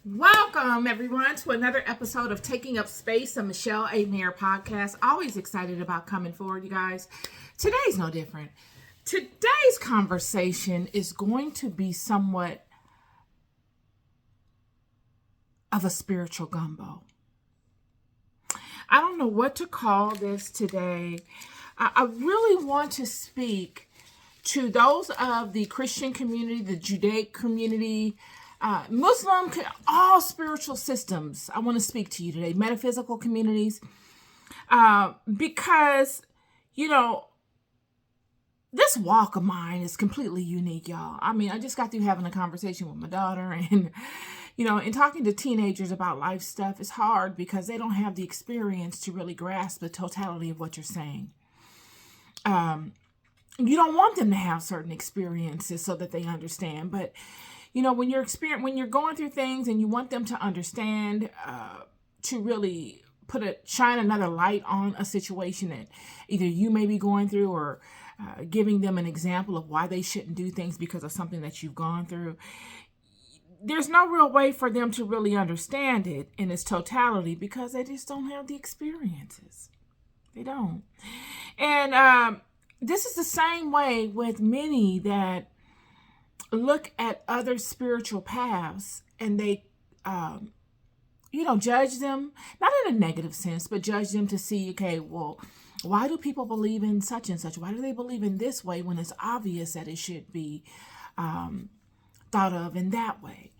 Welcome, everyone, to another episode of Taking Up Space, a Michelle A. Mayer podcast. Always excited about coming forward, you guys. Today's no different. Today's conversation is going to be somewhat of a spiritual gumbo. I don't know what to call this today. I really want to speak to those of the Christian community, the Judaic community, Muslim, all spiritual systems. I want to speak to you today, metaphysical communities, because, this walk of mine is completely unique, y'all. I mean, I just got through having a conversation with my daughter and, and talking to teenagers about life stuff is hard because they don't have the experience to really grasp the totality of what you're saying. You don't want them to have certain experiences so that they understand, but when you're going through things and you want them to understand, to really shine another light on a situation that either you may be going through or giving them an example of why they shouldn't do things because of something that you've gone through. There's no real way for them to really understand it in its totality because they just don't have the experiences. They don't. And this is the same way with many that look at other spiritual paths and they, judge them, not in a negative sense, but judge them to see, okay, well, why do people believe in such and such? Why do they believe in this way when it's obvious that it should be thought of in that way?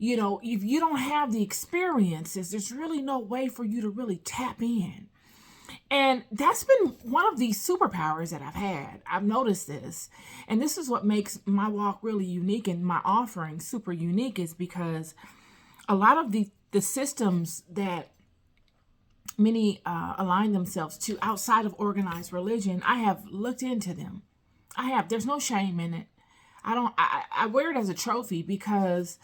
If you don't have the experiences, there's really no way for you to really tap in. And that's been one of these superpowers that I've had. I've noticed this. And this is what makes my walk really unique and my offering super unique is because a lot of the systems that many align themselves to outside of organized religion, I have looked into them. There's no shame in it. I wear it as a trophy because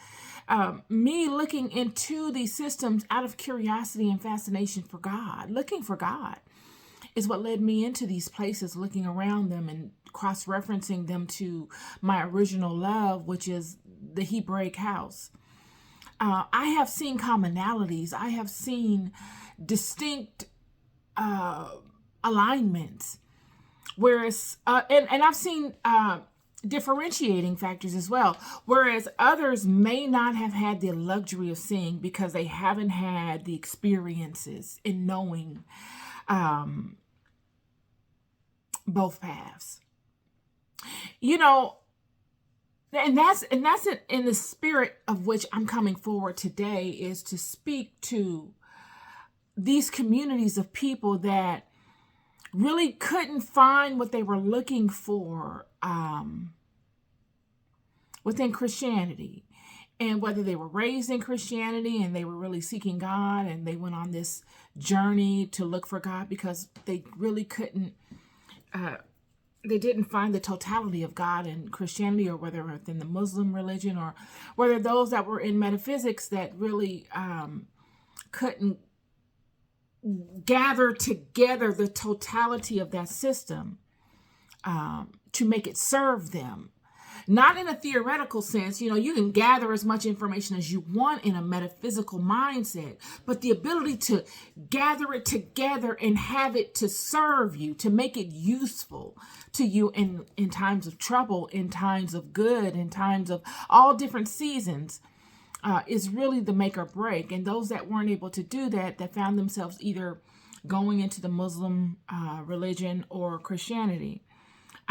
me looking into these systems out of curiosity and fascination for God, looking for God, is what led me into these places, looking around them and cross-referencing them to my original love, which is the Hebraic house. I have seen commonalities. I have seen distinct alignments, whereas, and I've seen differentiating factors as well, whereas others may not have had the luxury of seeing because they haven't had the experiences in knowing both paths. And that's it, in the spirit of which I'm coming forward today, is to speak to these communities of people that really couldn't find what they were looking for within Christianity. And whether they were raised in Christianity and they were really seeking God and they went on this journey to look for God because they really couldn't, they didn't find the totality of God in Christianity, or whether within the Muslim religion, or whether those that were in metaphysics that really couldn't gather together the totality of that system to make it serve them. Not in a theoretical sense, you can gather as much information as you want in a metaphysical mindset, but the ability to gather it together and have it to serve you, to make it useful to you in times of trouble, in times of good, in times of all different seasons, is really the make or break. And those that weren't able to do that, that found themselves either going into the Muslim religion or Christianity.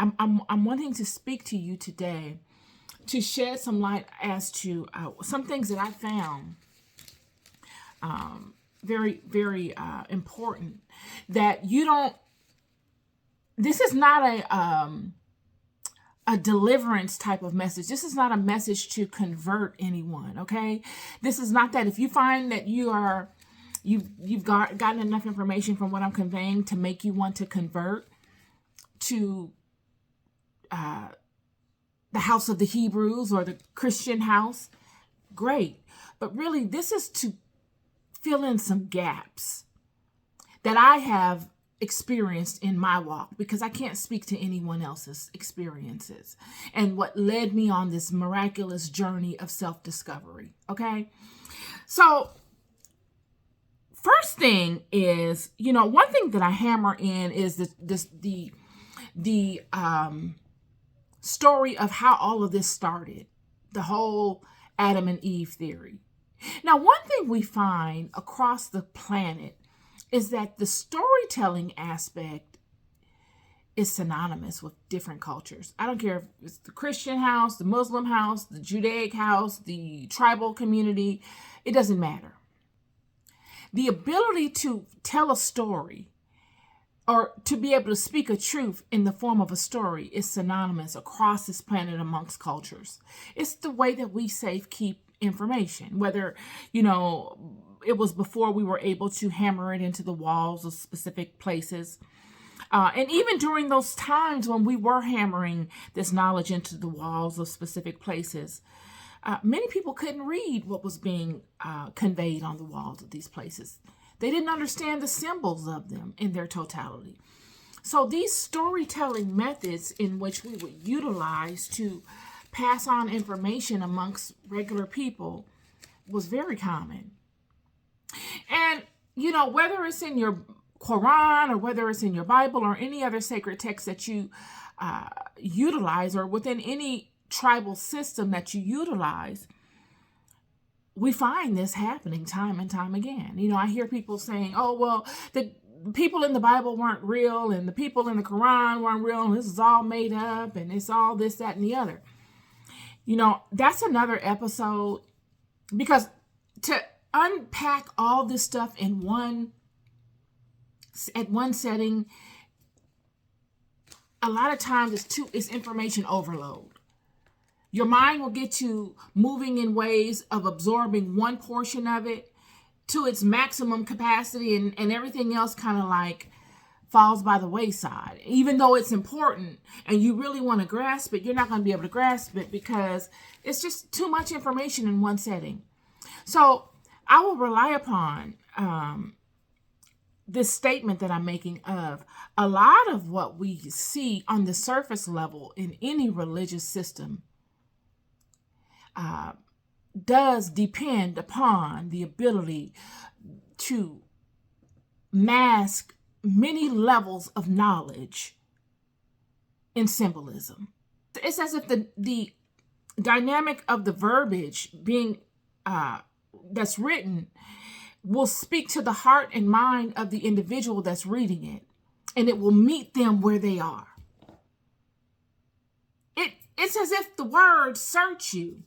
I'm wanting to speak to you today to shed some light as to some things that I found very, very important, that you don't, this is not a deliverance type of message. This is not a message to convert anyone, okay? This is not that. If you find that you've gotten enough information from what I'm conveying to make you want to convert to the house of the Hebrews or the Christian house, great. But really, this is to fill in some gaps that I have experienced in my walk, because I can't speak to anyone else's experiences and what led me on this miraculous journey of self-discovery. Okay. So first thing is, one thing that I hammer in is the story of how all of this started, the whole Adam and Eve theory. Now, one thing we find across the planet is that the storytelling aspect is synonymous with different cultures. I don't care if it's the Christian house, the Muslim house, the Judaic house, the tribal community, it doesn't matter. The ability to tell a story or to be able to speak a truth in the form of a story is synonymous across this planet amongst cultures. It's the way that we safekeep information, whether, it was before we were able to hammer it into the walls of specific places. And even during those times when we were hammering this knowledge into the walls of specific places, many people couldn't read what was being conveyed on the walls of these places. They didn't understand the symbols of them in their totality. So these storytelling methods in which we would utilize to pass on information amongst regular people was very common. And, whether it's in your Quran or whether it's in your Bible or any other sacred text that you utilize, or within any tribal system that you utilize, we find this happening time and time again. I hear people saying, oh, well, the people in the Bible weren't real and the people in the Quran weren't real and this is all made up and it's all this, that, and the other. That's another episode, because to unpack all this stuff at one setting, a lot of times it's information overload. Your mind will get you moving in ways of absorbing one portion of it to its maximum capacity, and everything else kind of like falls by the wayside. Even though it's important and you really want to grasp it, you're not going to be able to grasp it because it's just too much information in one setting. So I will rely upon this statement that I'm making of a lot of what we see on the surface level in any religious system does depend upon the ability to mask many levels of knowledge in symbolism. It's as if the dynamic of the verbiage being that's written will speak to the heart and mind of the individual that's reading it, and it will meet them where they are. It's as if the words search you,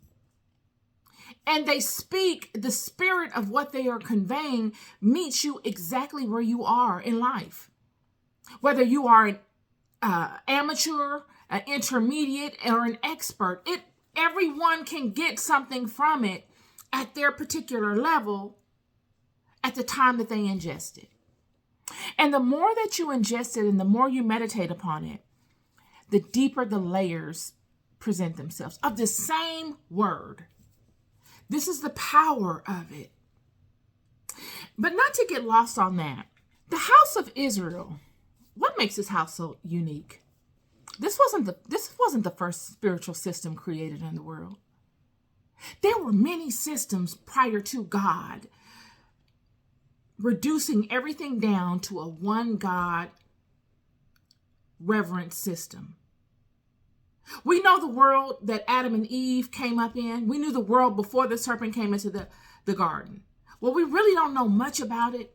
and they speak, the spirit of what they are conveying meets you exactly where you are in life. Whether you are an amateur, an intermediate, or an expert, everyone can get something from it at their particular level at the time that they ingest it. And the more that you ingest it and the more you meditate upon it, the deeper the layers present themselves of the same word. This is the power of it. But not to get lost on that. The house of Israel, what makes this house so unique? This wasn't the first spiritual system created in the world. There were many systems prior to God, reducing everything down to a one God reverent system. We know the world that Adam and Eve came up in. We knew the world before the serpent came into the garden. Well, we really don't know much about it.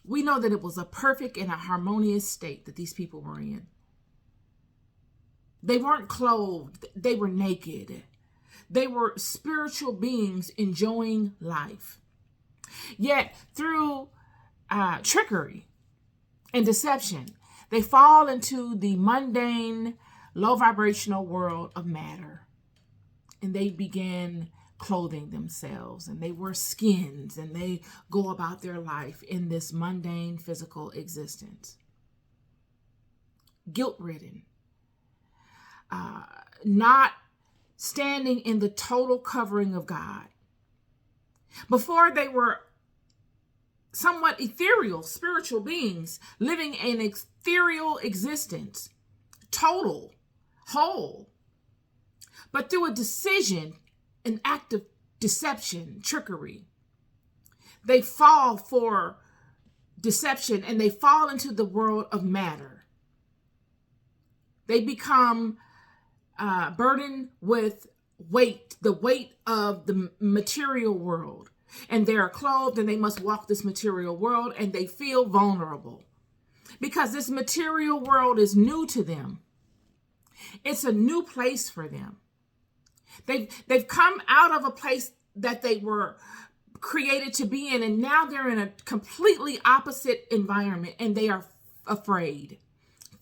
We know that it was a perfect and a harmonious state that these people were in. They weren't clothed. They were naked. They were spiritual beings enjoying life. Yet through trickery and deception, they fall into the mundane, low vibrational world of matter. And they begin clothing themselves, and they wear skins, and they go about their life in this mundane physical existence. Guilt-ridden. Not standing in the total covering of God. Before they were somewhat ethereal spiritual beings living an ethereal existence, total, whole. But through a decision, an act of deception, trickery, they fall for deception and they fall into the world of matter. They become burdened with weight, the weight of the material world. And they are clothed and they must walk this material world, and they feel vulnerable because this material world is new to them. It's a new place for them. They've come out of a place that they were created to be in, and now they're in a completely opposite environment, and they are afraid.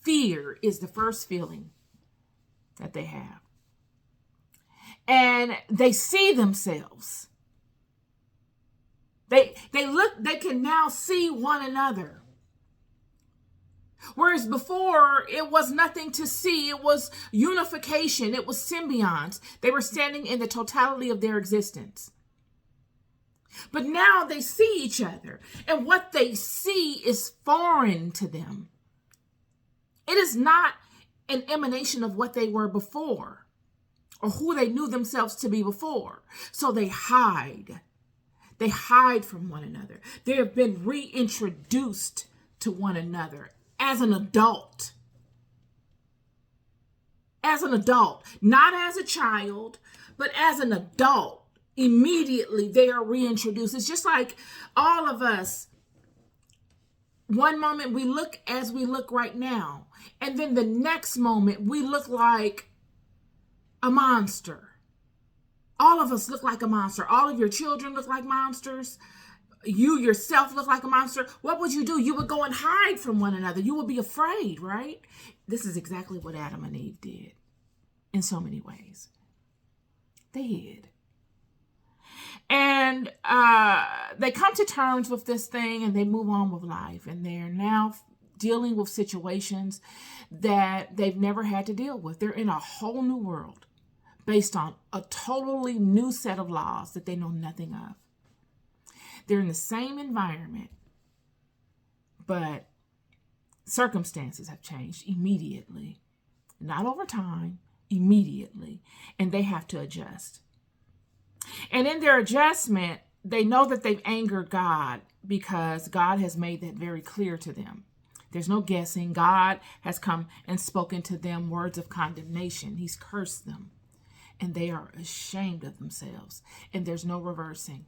Fear is the first feeling that they have. And they see themselves. They can now see one another. Whereas before, it was nothing to see. It was unification. It was symbionts. They were standing in the totality of their existence. But now they see each other, and what they see is foreign to them. It is not an emanation of what they were before or who they knew themselves to be before. So they hide. They hide from one another. They have been reintroduced to one another as an adult. As an adult, not as a child, but as an adult. Immediately they are reintroduced. It's just like all of us. One moment we look as we look right now, and then the next moment we look like a monster. All of us look like a monster. All of your children look like monsters. You yourself look like a monster. What would you do? You would go and hide from one another. You would be afraid, right? This is exactly what Adam and Eve did in so many ways. They hid. And they come to terms with this thing and they move on with life. And they're now dealing with situations that they've never had to deal with. They're in a whole new world based on a totally new set of laws that they know nothing of. They're in the same environment, but circumstances have changed immediately. Not over time, immediately. And they have to adjust. And in their adjustment, they know that they've angered God because God has made that very clear to them. There's no guessing. God has come and spoken to them words of condemnation. He's cursed them. And they are ashamed of themselves. And there's no reversing.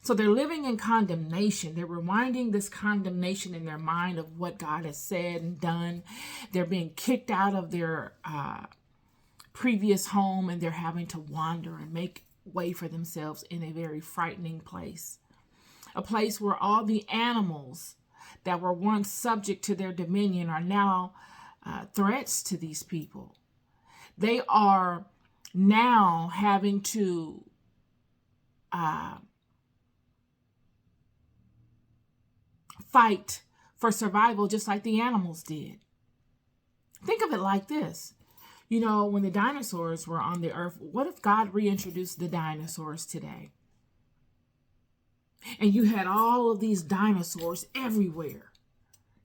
So they're living in condemnation. They're rewinding this condemnation in their mind of what God has said and done. They're being kicked out of their previous home, and they're having to wander and make way for themselves in a very frightening place. A place where all the animals that were once subject to their dominion are now threats to these people. They are now having to fight for survival just like the animals did. Think of it like this. You know, when the dinosaurs were on the earth, what if God reintroduced the dinosaurs today? And you had all of these dinosaurs everywhere.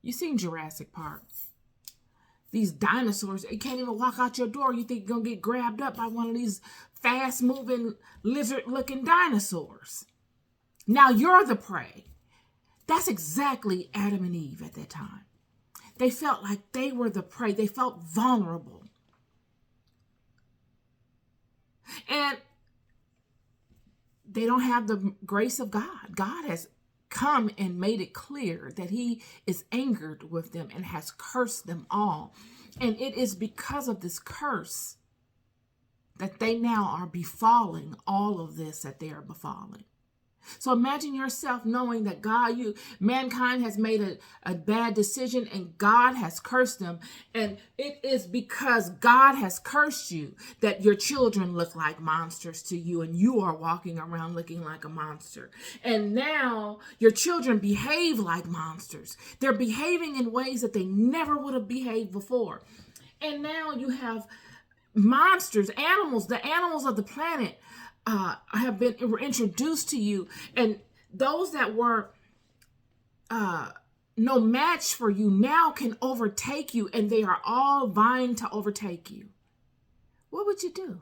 You seen Jurassic Park. These dinosaurs, you can't even walk out your door. You think you're going to get grabbed up by one of these fast-moving, lizard-looking dinosaurs. Now you're the prey. That's exactly Adam and Eve at that time. They felt like they were the prey. They felt vulnerable. And they don't have the grace of God. God has come and made it clear that he is angered with them and has cursed them all. And it is because of this curse that they now are befalling all of this that they are befalling. So imagine yourself knowing that mankind has made a bad decision and God has cursed them. And it is because God has cursed you that your children look like monsters to you and you are walking around looking like a monster. And now your children behave like monsters. They're behaving in ways that they never would have behaved before. And now you have monsters, animals, the animals of the planet were introduced to you, and those that were uh, no match for you now can overtake you, and they are all vying to overtake you, what would you do?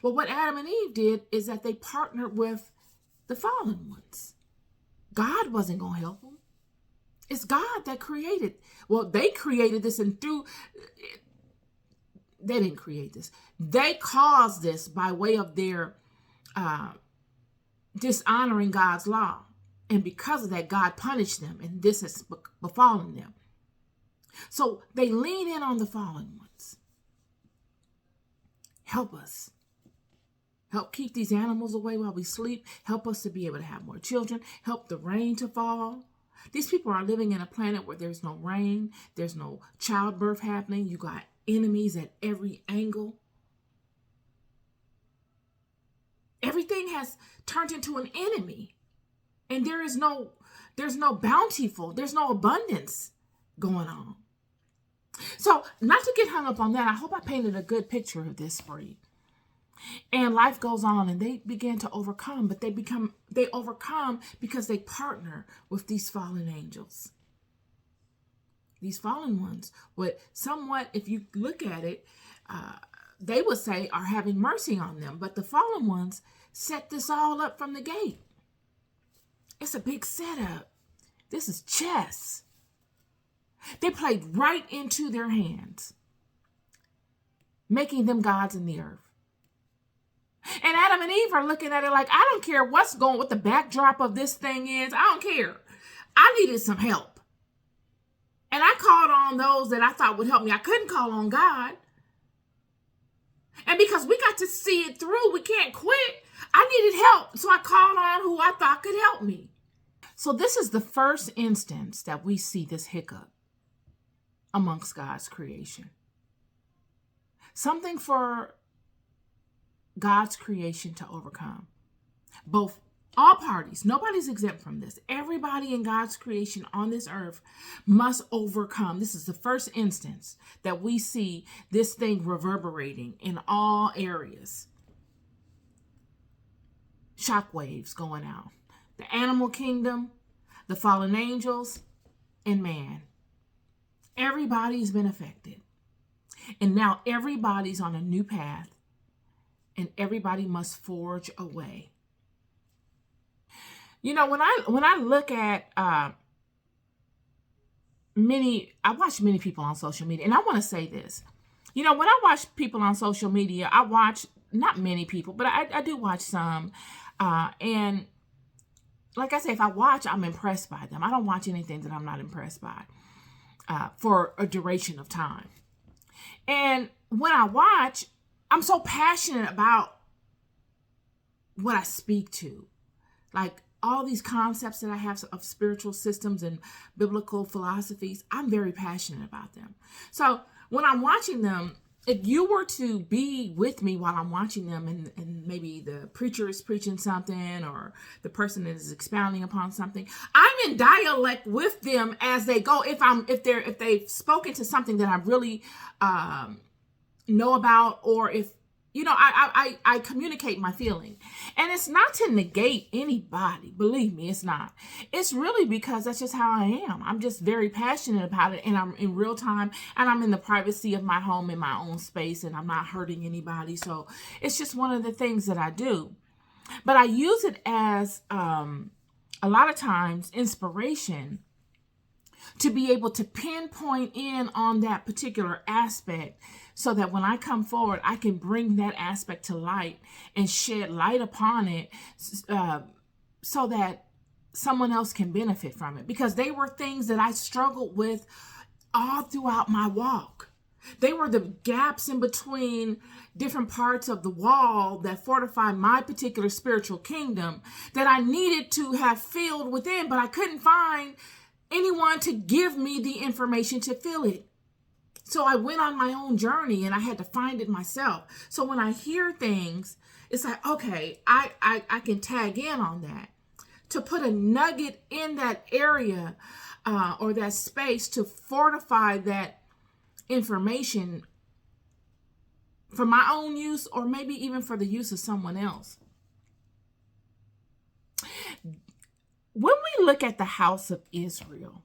Well, what Adam and Eve did is that they partnered with the fallen ones. God wasn't going to help them. It's God that created. Well, they created this, and they didn't create this. They caused this by way of their dishonoring God's law. And because of that, God punished them, and this has befallen them. So they lean in on the fallen ones. Help us. Help keep these animals away while we sleep. Help us to be able to have more children. Help the rain to fall. These people are living in a planet where there's no rain. There's no childbirth happening. You got enemies at every angle. Everything has turned into an enemy. And there's no bountiful, there's no abundance going on. So not to get hung up on that, I hope I painted a good picture of this for you. And life goes on, and they begin to overcome, but they overcome because they partner with these fallen angels. These fallen ones would somewhat, if you look at it, they would say are having mercy on them, but the fallen ones set this all up from the gate. It's a big setup. This is chess. They played right into their hands, making them gods in the earth. And Adam and Eve are looking at it like, I don't care what the backdrop of this thing is. I don't care. I needed some help. And I called on those that I thought would help me. I couldn't call on God. And because we got to see it through, we can't quit. I needed help. So I called on who I thought could help me. So this is the first instance that we see this hiccup amongst God's creation. Something for God's creation to overcome. All parties, nobody's exempt from this. Everybody in God's creation on this earth must overcome. This is the first instance that we see this thing reverberating in all areas. Shockwaves going out. The animal kingdom, the fallen angels, and man. Everybody's been affected. And now everybody's on a new path, and everybody must forge a way. You know, when I look at I watch many people on social media, and I want to say this. You know, when I watch people on social media, I watch not many people, but I do watch some. And like I say, if I watch, I'm impressed by them. I don't watch anything that I'm not impressed by for a duration of time. And when I watch, I'm so passionate about what I speak to. Like all these concepts that I have of spiritual systems and biblical philosophies, I'm very passionate about them. So when I'm watching them, if you were to be with me while I'm watching them, and maybe the preacher is preaching something or the person that is expounding upon something, I'm in dialect with them as they go. If they've spoken to something that I really know about, or if I communicate my feeling. And it's not to negate anybody. Believe me, it's not. It's really because that's just how I am. I'm just very passionate about it, and I'm in real time, and I'm in the privacy of my home, in my own space, and I'm not hurting anybody. So it's just one of the things that I do. But I use it as a lot of times inspiration to be able to pinpoint in on that particular aspect, so that when I come forward, I can bring that aspect to light and shed light upon it, so that someone else can benefit from it. Because they were things that I struggled with all throughout my walk. They were the gaps in between different parts of the wall that fortified my particular spiritual kingdom that I needed to have filled within, but I couldn't find anyone to give me the information to fill it. So I went on my own journey, and I had to find it myself. So when I hear things, it's like, okay, I can tag in on that to put a nugget in that area or that space to fortify that information for my own use, or maybe even for the use of someone else. look at the house of Israel,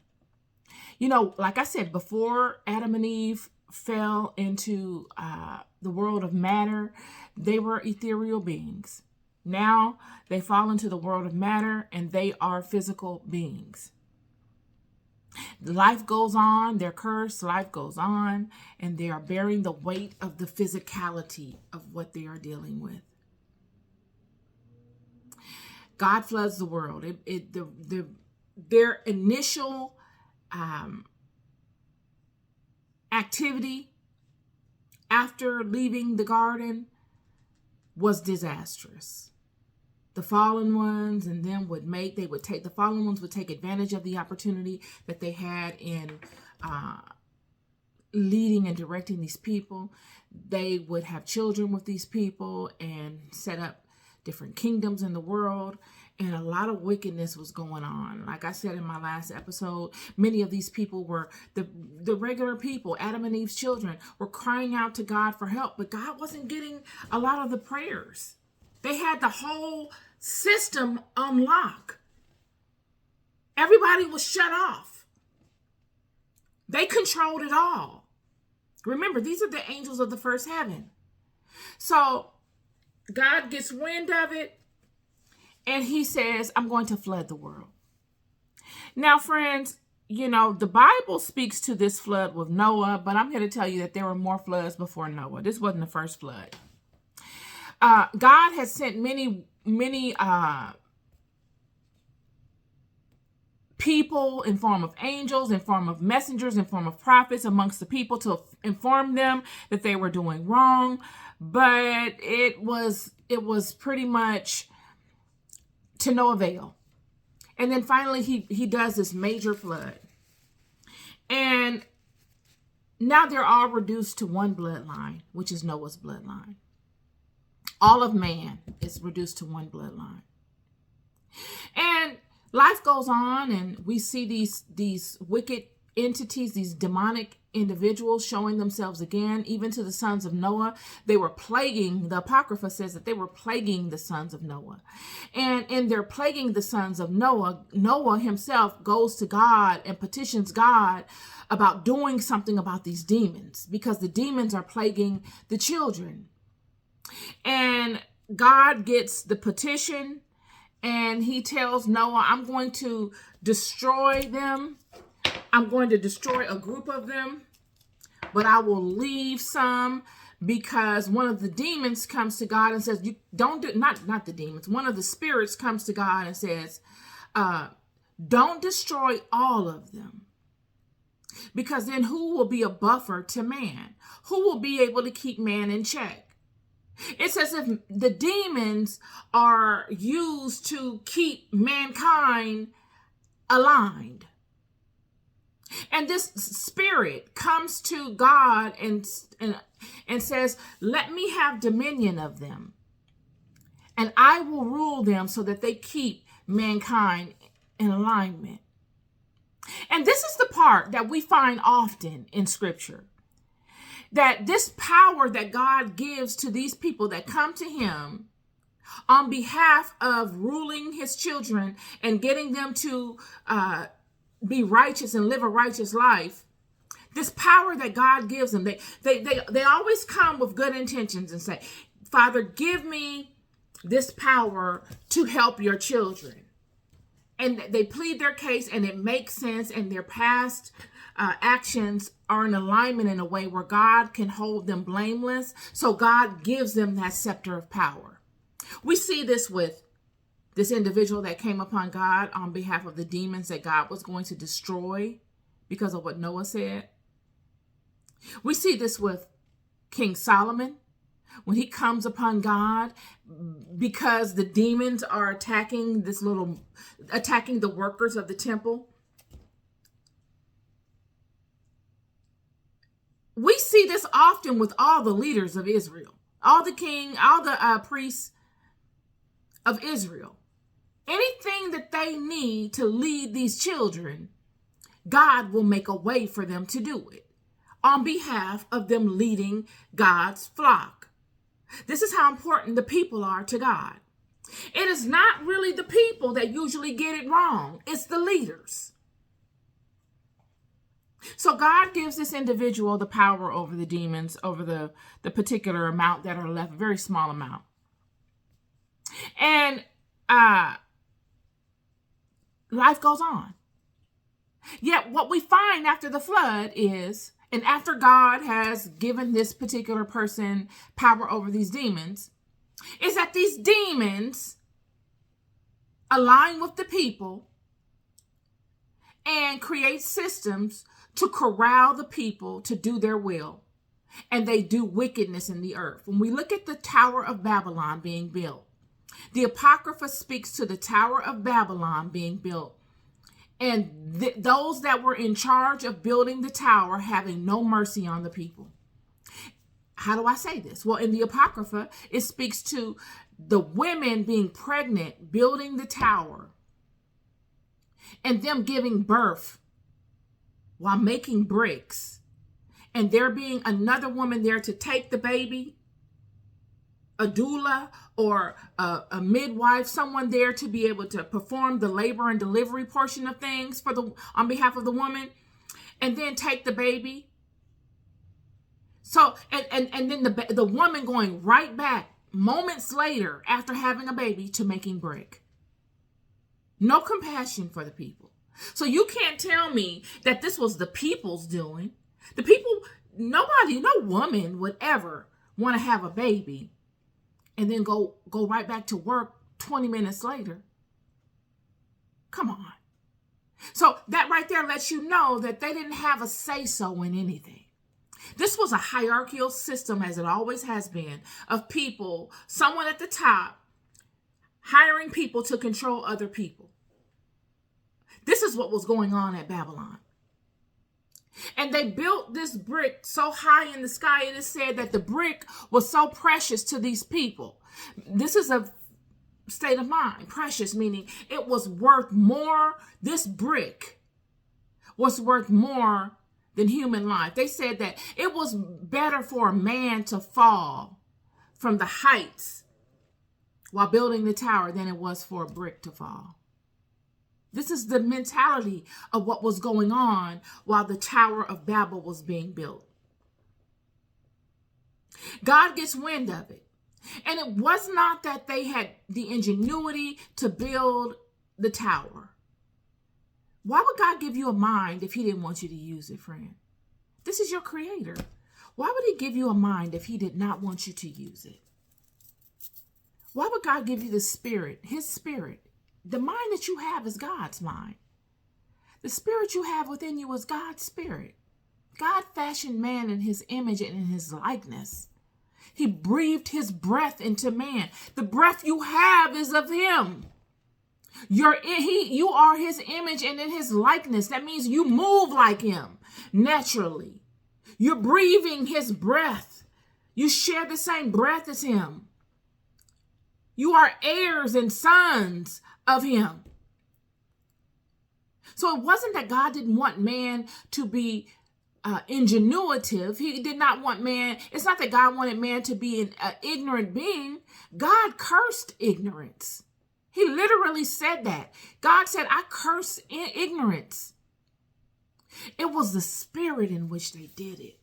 like I said, before Adam and Eve fell into the world of matter, they were ethereal beings. Now they fall into the world of matter and they are physical beings. Life goes on, they're cursed, life goes on, and they are bearing the weight of the physicality of what they are dealing with. God floods the world. Their initial activity after leaving the garden was disastrous. The fallen ones and them the fallen ones would take advantage of the opportunity that they had in leading and directing these people. They would have children with these people and set up different kingdoms in the world. And a lot of wickedness was going on. Like I said in my last episode, many of these people were the regular people. Adam and Eve's children were crying out to God for help, but God wasn't getting a lot of the prayers. They had the whole system on lock. Everybody was shut off. They controlled it all. Remember, these are the angels of the first heaven. So God gets wind of it, and he says, I'm going to flood the world. Now, friends, the Bible speaks to this flood with Noah, but I'm here to tell you that there were more floods before Noah. This wasn't the first flood. God has sent many people in form of angels, in form of messengers, in form of prophets amongst the people to inform them that they were doing wrong. But it was pretty much to no avail. And then finally he does this major flood. And now they're all reduced to one bloodline, which is Noah's bloodline. All of man is reduced to one bloodline. And life goes on, and we see these wicked entities, these demonic individuals showing themselves again, even to the sons of Noah. They were plaguing, the Apocrypha says that they were plaguing the sons of Noah. And in their plaguing the sons of Noah, Noah himself goes to God and petitions God about doing something about these demons, because the demons are plaguing the children. And God gets the petition, and he tells Noah, I'm going to destroy them. I'm going to destroy a group of them, but I will leave some, because one of the demons comes to God and says, you don't do, not the demons. One of the spirits comes to God and says, don't destroy all of them, because then who will be a buffer to man? Who will be able to keep man in check? It's as if the demons are used to keep mankind aligned. And this spirit comes to God and says, let me have dominion of them, and I will rule them so that they keep mankind in alignment. And this is the part that we find often in Scripture, that this power that God gives to these people that come to him on behalf of ruling his children and getting them to be righteous and live a righteous life, this power that God gives them, they always come with good intentions and say, Father, give me this power to help your children. And they plead their case, and it makes sense, and their past actions are in alignment in a way where God can hold them blameless. So God gives them that scepter of power. We see this with this individual that came upon God on behalf of the demons that God was going to destroy because of what Noah said. We see this with King Solomon when he comes upon God because the demons are attacking the workers of the temple. We see this often with all the leaders of Israel, all the priests of Israel. Anything that they need to lead these children, God will make a way for them to do it on behalf of them leading God's flock. This is how important the people are to God. It is not really the people that usually get it wrong. It's the leaders. So God gives this individual the power over the demons, over the particular amount that are left, a very small amount. And life goes on. Yet what we find after the flood is, and after God has given this particular person power over these demons, is that these demons align with the people and create systems to corral the people to do their will. And they do wickedness in the earth. When we look at the Tower of Babylon being built, the Apocrypha speaks to the Tower of Babylon being built. And those that were in charge of building the tower having no mercy on the people. How do I say this? Well, in the Apocrypha, it speaks to the women being pregnant, building the tower, and them giving birth while making bricks, and there being another woman there to take the baby, a doula or a midwife, someone there to be able to perform the labor and delivery portion of things on behalf of the woman, and then take the baby. So, and then the woman going right back moments later after having a baby to making brick. No compassion for the people. So you can't tell me that this was the people's doing. The people, no woman would ever want to have a baby and then go right back to work 20 minutes later. Come on. So that right there lets you know that they didn't have a say-so in anything. This was a hierarchical system, as it always has been, of people, someone at the top, hiring people to control other people. This is what was going on at Babylon. And they built this brick so high in the sky, it is said that the brick was so precious to these people. This is a state of mind. Precious, meaning it was worth more. This brick was worth more than human life. They said that it was better for a man to fall from the heights while building the tower than it was for a brick to fall. This is the mentality of what was going on while the Tower of Babel was being built. God gets wind of it. And it was not that they had the ingenuity to build the tower. Why would God give you a mind if he didn't want you to use it, friend? This is your creator. Why would he give you a mind if he did not want you to use it? Why would God give you the spirit, his spirit? The mind that you have is God's mind. The spirit you have within you is God's spirit. God fashioned man in his image and in his likeness. He breathed his breath into man. The breath you have is of him. You are his image and in his likeness. That means you move like him naturally. You're breathing his breath. You share the same breath as him. You are heirs and sons of him. So it wasn't that God didn't want man to be ingenuitive. He did not want man. It's not that God wanted man to be an ignorant being. God cursed ignorance. He literally said that. God said, I curse ignorance. It was the spirit in which they did it.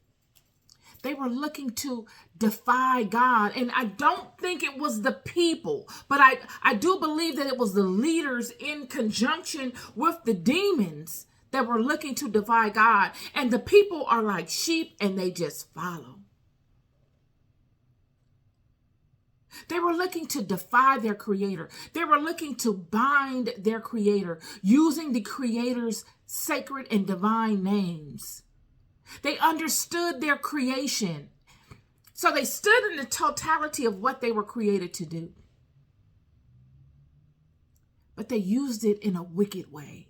They were looking to defy God. And I don't think it was the people, but I do believe that it was the leaders in conjunction with the demons that were looking to defy God. And the people are like sheep and they just follow. They were looking to defy their creator. They were looking to bind their creator using the creator's sacred and divine names. They understood their creation. So they stood in the totality of what they were created to do. But they used it in a wicked way.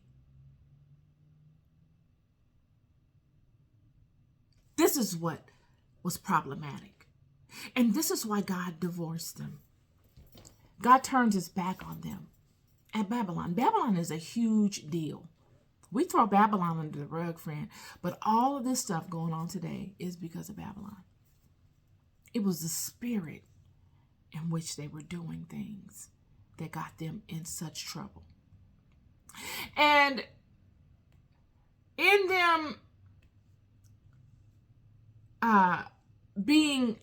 This is what was problematic. And this is why God divorced them. God turned his back on them at Babylon. Babylon is a huge deal. We throw Babylon under the rug, friend, but all of this stuff going on today is because of Babylon. It was the spirit in which they were doing things that got them in such trouble. And in them being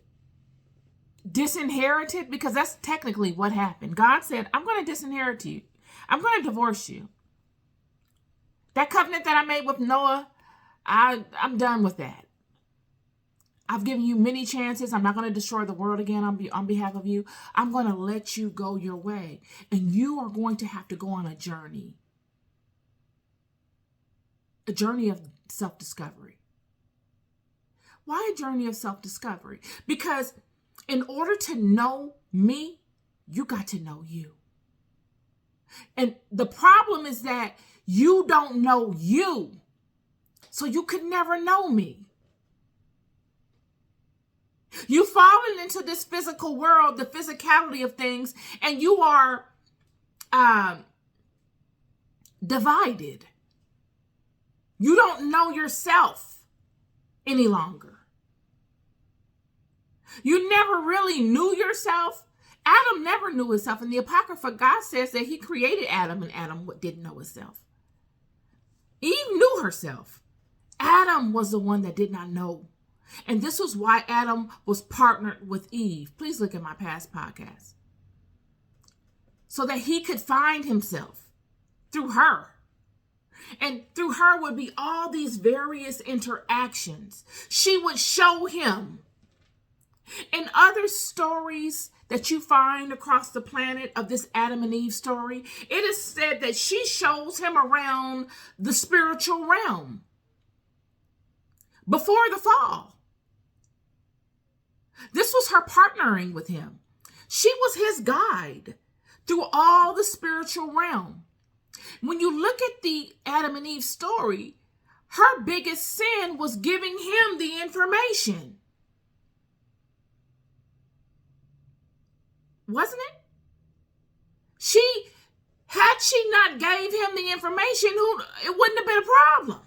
disinherited, because that's technically what happened. God said, I'm going to disinherit you. I'm going to divorce you. That covenant that I made with Noah, I'm done with that. I've given you many chances. I'm not going to destroy the world again on behalf of you. I'm going to let you go your way. And you are going to have to go on a journey of self-discovery. Why a journey of self-discovery? Because in order to know me, you got to know you. And the problem is that you don't know you. So you could never know me. You've fallen into this physical world, the physicality of things, and you are divided. You don't know yourself any longer. You never really knew yourself. Adam never knew himself. In the Apocrypha, God says that he created Adam, and Adam didn't know himself. Eve knew herself. Adam was the one that did not know. And this was why Adam was partnered with Eve. Please look at my past podcasts. So that he could find himself through her. And through her would be all these various interactions. She would show him. In other stories that you find across the planet of this Adam and Eve story, it is said that she shows him around the spiritual realm before the fall. This was her partnering with him. She was his guide through all the spiritual realm. When you look at the Adam and Eve story, her biggest sin was giving him the information. Wasn't it? Had she not gave him the information, it wouldn't have been a problem.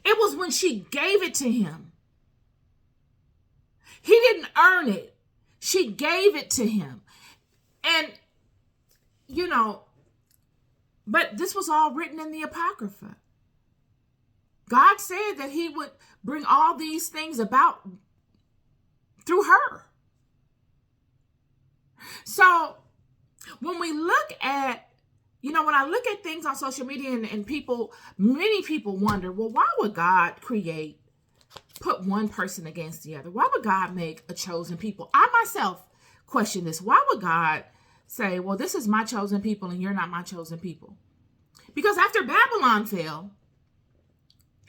It was when she gave it to him. He didn't earn it. She gave it to him. And, but this was all written in the Apocrypha. God said that he would bring all these things about through her. So when we look at, when I look at things on social media and many people wonder, well, why would God put one person against the other? Why would God make a chosen people? I myself question this. Why would God say, well, this is my chosen people and you're not my chosen people? Because after Babylon fell,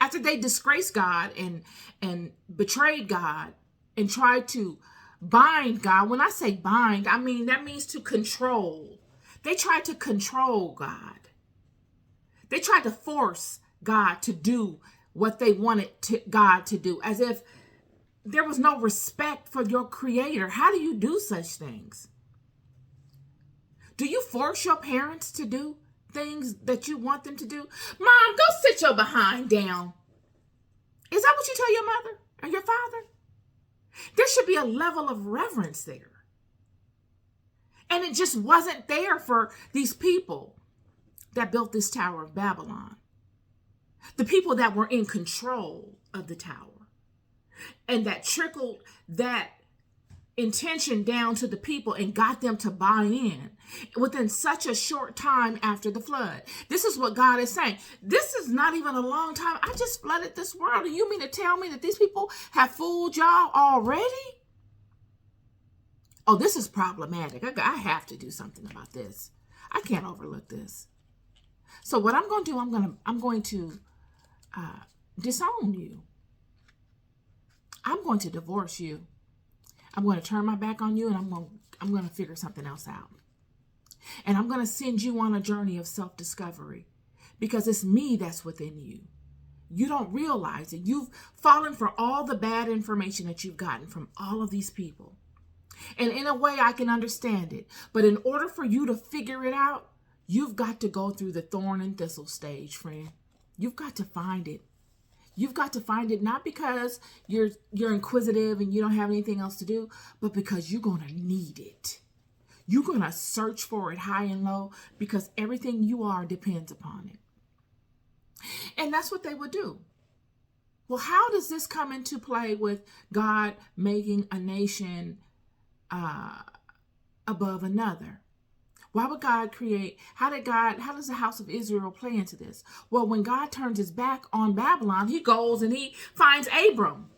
after they disgraced God and betrayed God and tried to bind God. When I say bind, I mean that means to control. They tried to control God. They tried to force God to do what they wanted God to do, as if there was no respect for your creator. How do you do such things? Do you force your parents to do things that you want them to do? Mom, go sit your behind down. Is that what you tell your mother or your father? There should be a level of reverence there. And it just wasn't there for these people that built this Tower of Babylon. The people that were in control of the tower. And that trickled that intention down to the people and got them to buy in within such a short time after the flood. This is what God is saying. This is not even a long time. I just flooded this world. And you mean to tell me that these people have fooled y'all already? Oh, this is problematic. I have to do something about this. I can't overlook this. So what I'm going to do, I'm going to disown you. I'm going to divorce you. I'm going to turn my back on you, and I'm going to figure something else out. And I'm going to send you on a journey of self-discovery, because it's me that's within you. You don't realize it. You've fallen for all the bad information that you've gotten from all of these people. And in a way, I can understand it. But in order for you to figure it out, you've got to go through the thorn and thistle stage, friend. You've got to find it. You've got to find it, not because you're inquisitive and you don't have anything else to do, but because you're going to need it. You're going to search for it high and low because everything you are depends upon it. And that's what they would do. Well, how does this come into play with God making a nation above another? Why would God create? How does the house of Israel play into this? Well, when God turns his back on Babylon, he goes and he finds Abram.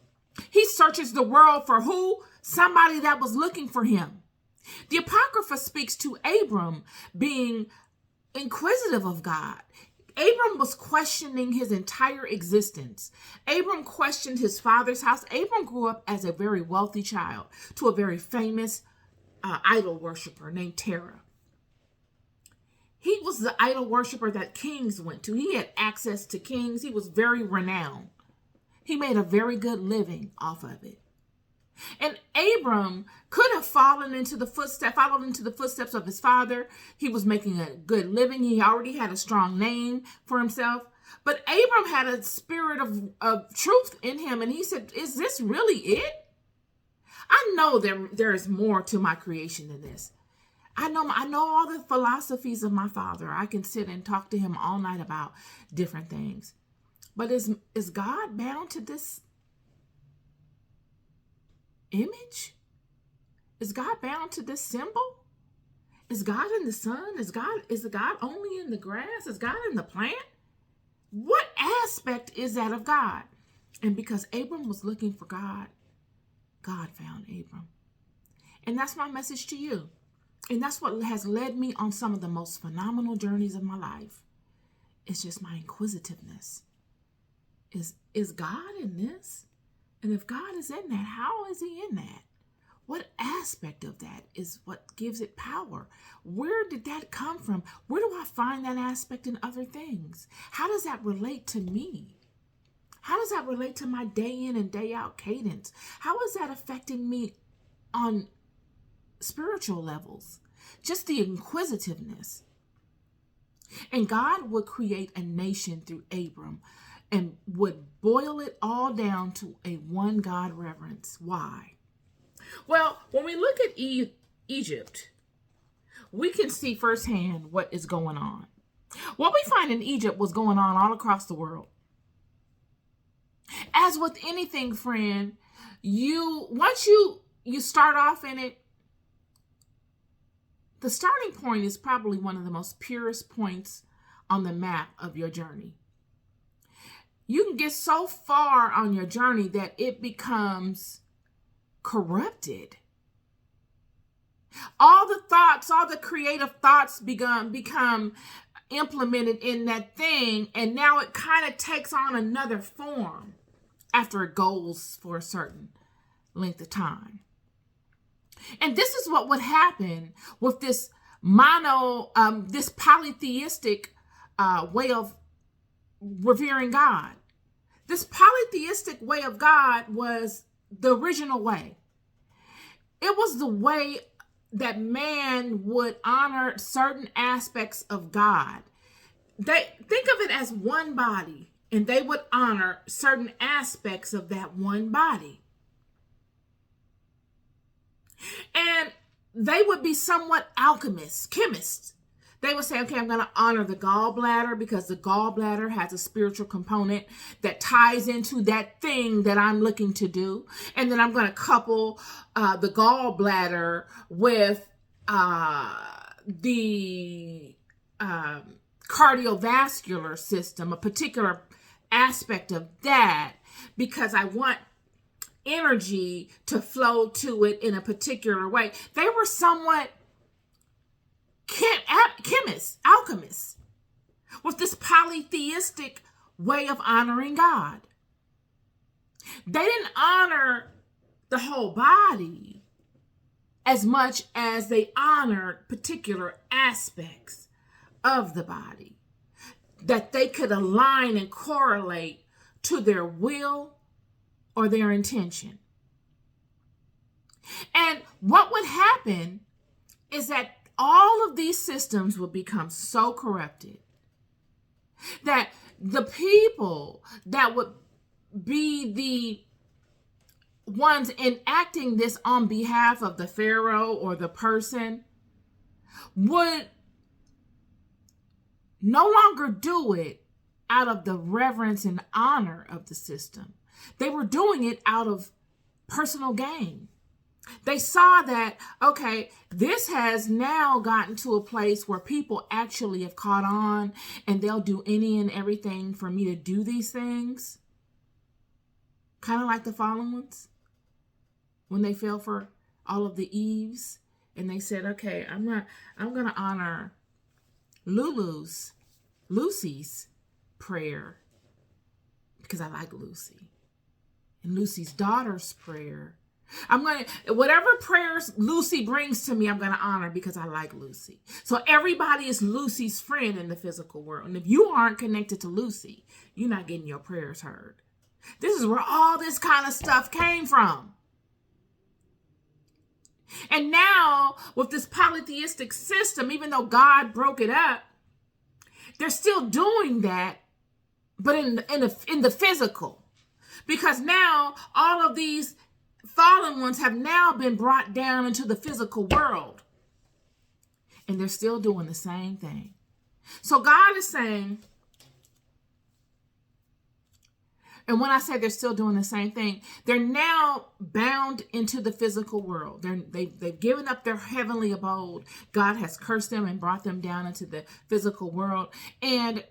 He searches the world for who? Somebody that was looking for him. The Apocrypha speaks to Abram being inquisitive of God. Abram was questioning his entire existence. Abram questioned his father's house. Abram grew up as a very wealthy child to a very famous idol worshiper named Terah. He was the idol worshiper that kings went to. He had access to kings. He was very renowned. He made a very good living off of it. And Abram could have followed into the footsteps of his father. He was making a good living. He already had a strong name for himself. But Abram had a spirit of truth in him. And he said, is this really it? I know there is more to my creation than this. I know all the philosophies of my father. I can sit and talk to him all night about different things. But is God bound to this image? Is God bound to this symbol? Is God in the sun? Is God only in the grass? Is God in the plant? What aspect is that of God? And because Abram was looking for God, God found Abram. And that's my message to you. And that's what has led me on some of the most phenomenal journeys of my life. It's just my inquisitiveness. Is God in this? And if God is in that, how is he in that? What aspect of that is what gives it power? Where did that come from? Where do I find that aspect in other things? How does that relate to me? How does that relate to my day in and day out cadence? How is that affecting me on spiritual levels? Just the inquisitiveness. And God would create a nation through Abram and would boil it all down to a one God reverence. Why? Well, when we look at Egypt, we can see firsthand what is going on. What we find in Egypt was going on all across the world. As with anything, friend, once you start off in it, the starting point is probably one of the most purest points on the map of your journey. You can get so far on your journey that it becomes corrupted. All the thoughts, all the creative thoughts become implemented in that thing, and now it kind of takes on another form after it goes for a certain length of time. And this is what would happen with this this polytheistic way of revering God. This polytheistic way of God was the original way. It was the way that man would honor certain aspects of God. They think of it as one body, and they would honor certain aspects of that one body. And they would be somewhat chemists. They would say, okay, I'm going to honor the gallbladder because the gallbladder has a spiritual component that ties into that thing that I'm looking to do. And then I'm going to couple the gallbladder with the cardiovascular system, a particular aspect of that, because I want energy to flow to it in a particular way. They were somewhat alchemists, with this polytheistic way of honoring God. They didn't honor the whole body as much as they honored particular aspects of the body that they could align and correlate to their will or their intention. And what would happen is that all of these systems will become so corrupted that the people that would be the ones enacting this on behalf of the Pharaoh or the person would no longer do it out of the reverence and honor of the system. They were doing it out of personal gain. They saw that, okay, this has now gotten to a place where people actually have caught on and they'll do any and everything for me to do these things. Kind of like the fallen ones when they fell for all of the Eves and they said, okay, I'm going to honor Lucy's prayer because I like Lucy, and Lucy's daughter's prayer. Whatever prayers Lucy brings to me, I'm going to honor because I like Lucy. So everybody is Lucy's friend in the physical world. And if you aren't connected to Lucy, you're not getting your prayers heard. This is where all this kind of stuff came from. And now with this polytheistic system, even though God broke it up, they're still doing that, but in the physical. Because now all of these fallen ones have now been brought down into the physical world. And they're still doing the same thing. So God is saying, and when I say they're still doing the same thing, they're now bound into the physical world. They've given up their heavenly abode. God has cursed them and brought them down into the physical world. And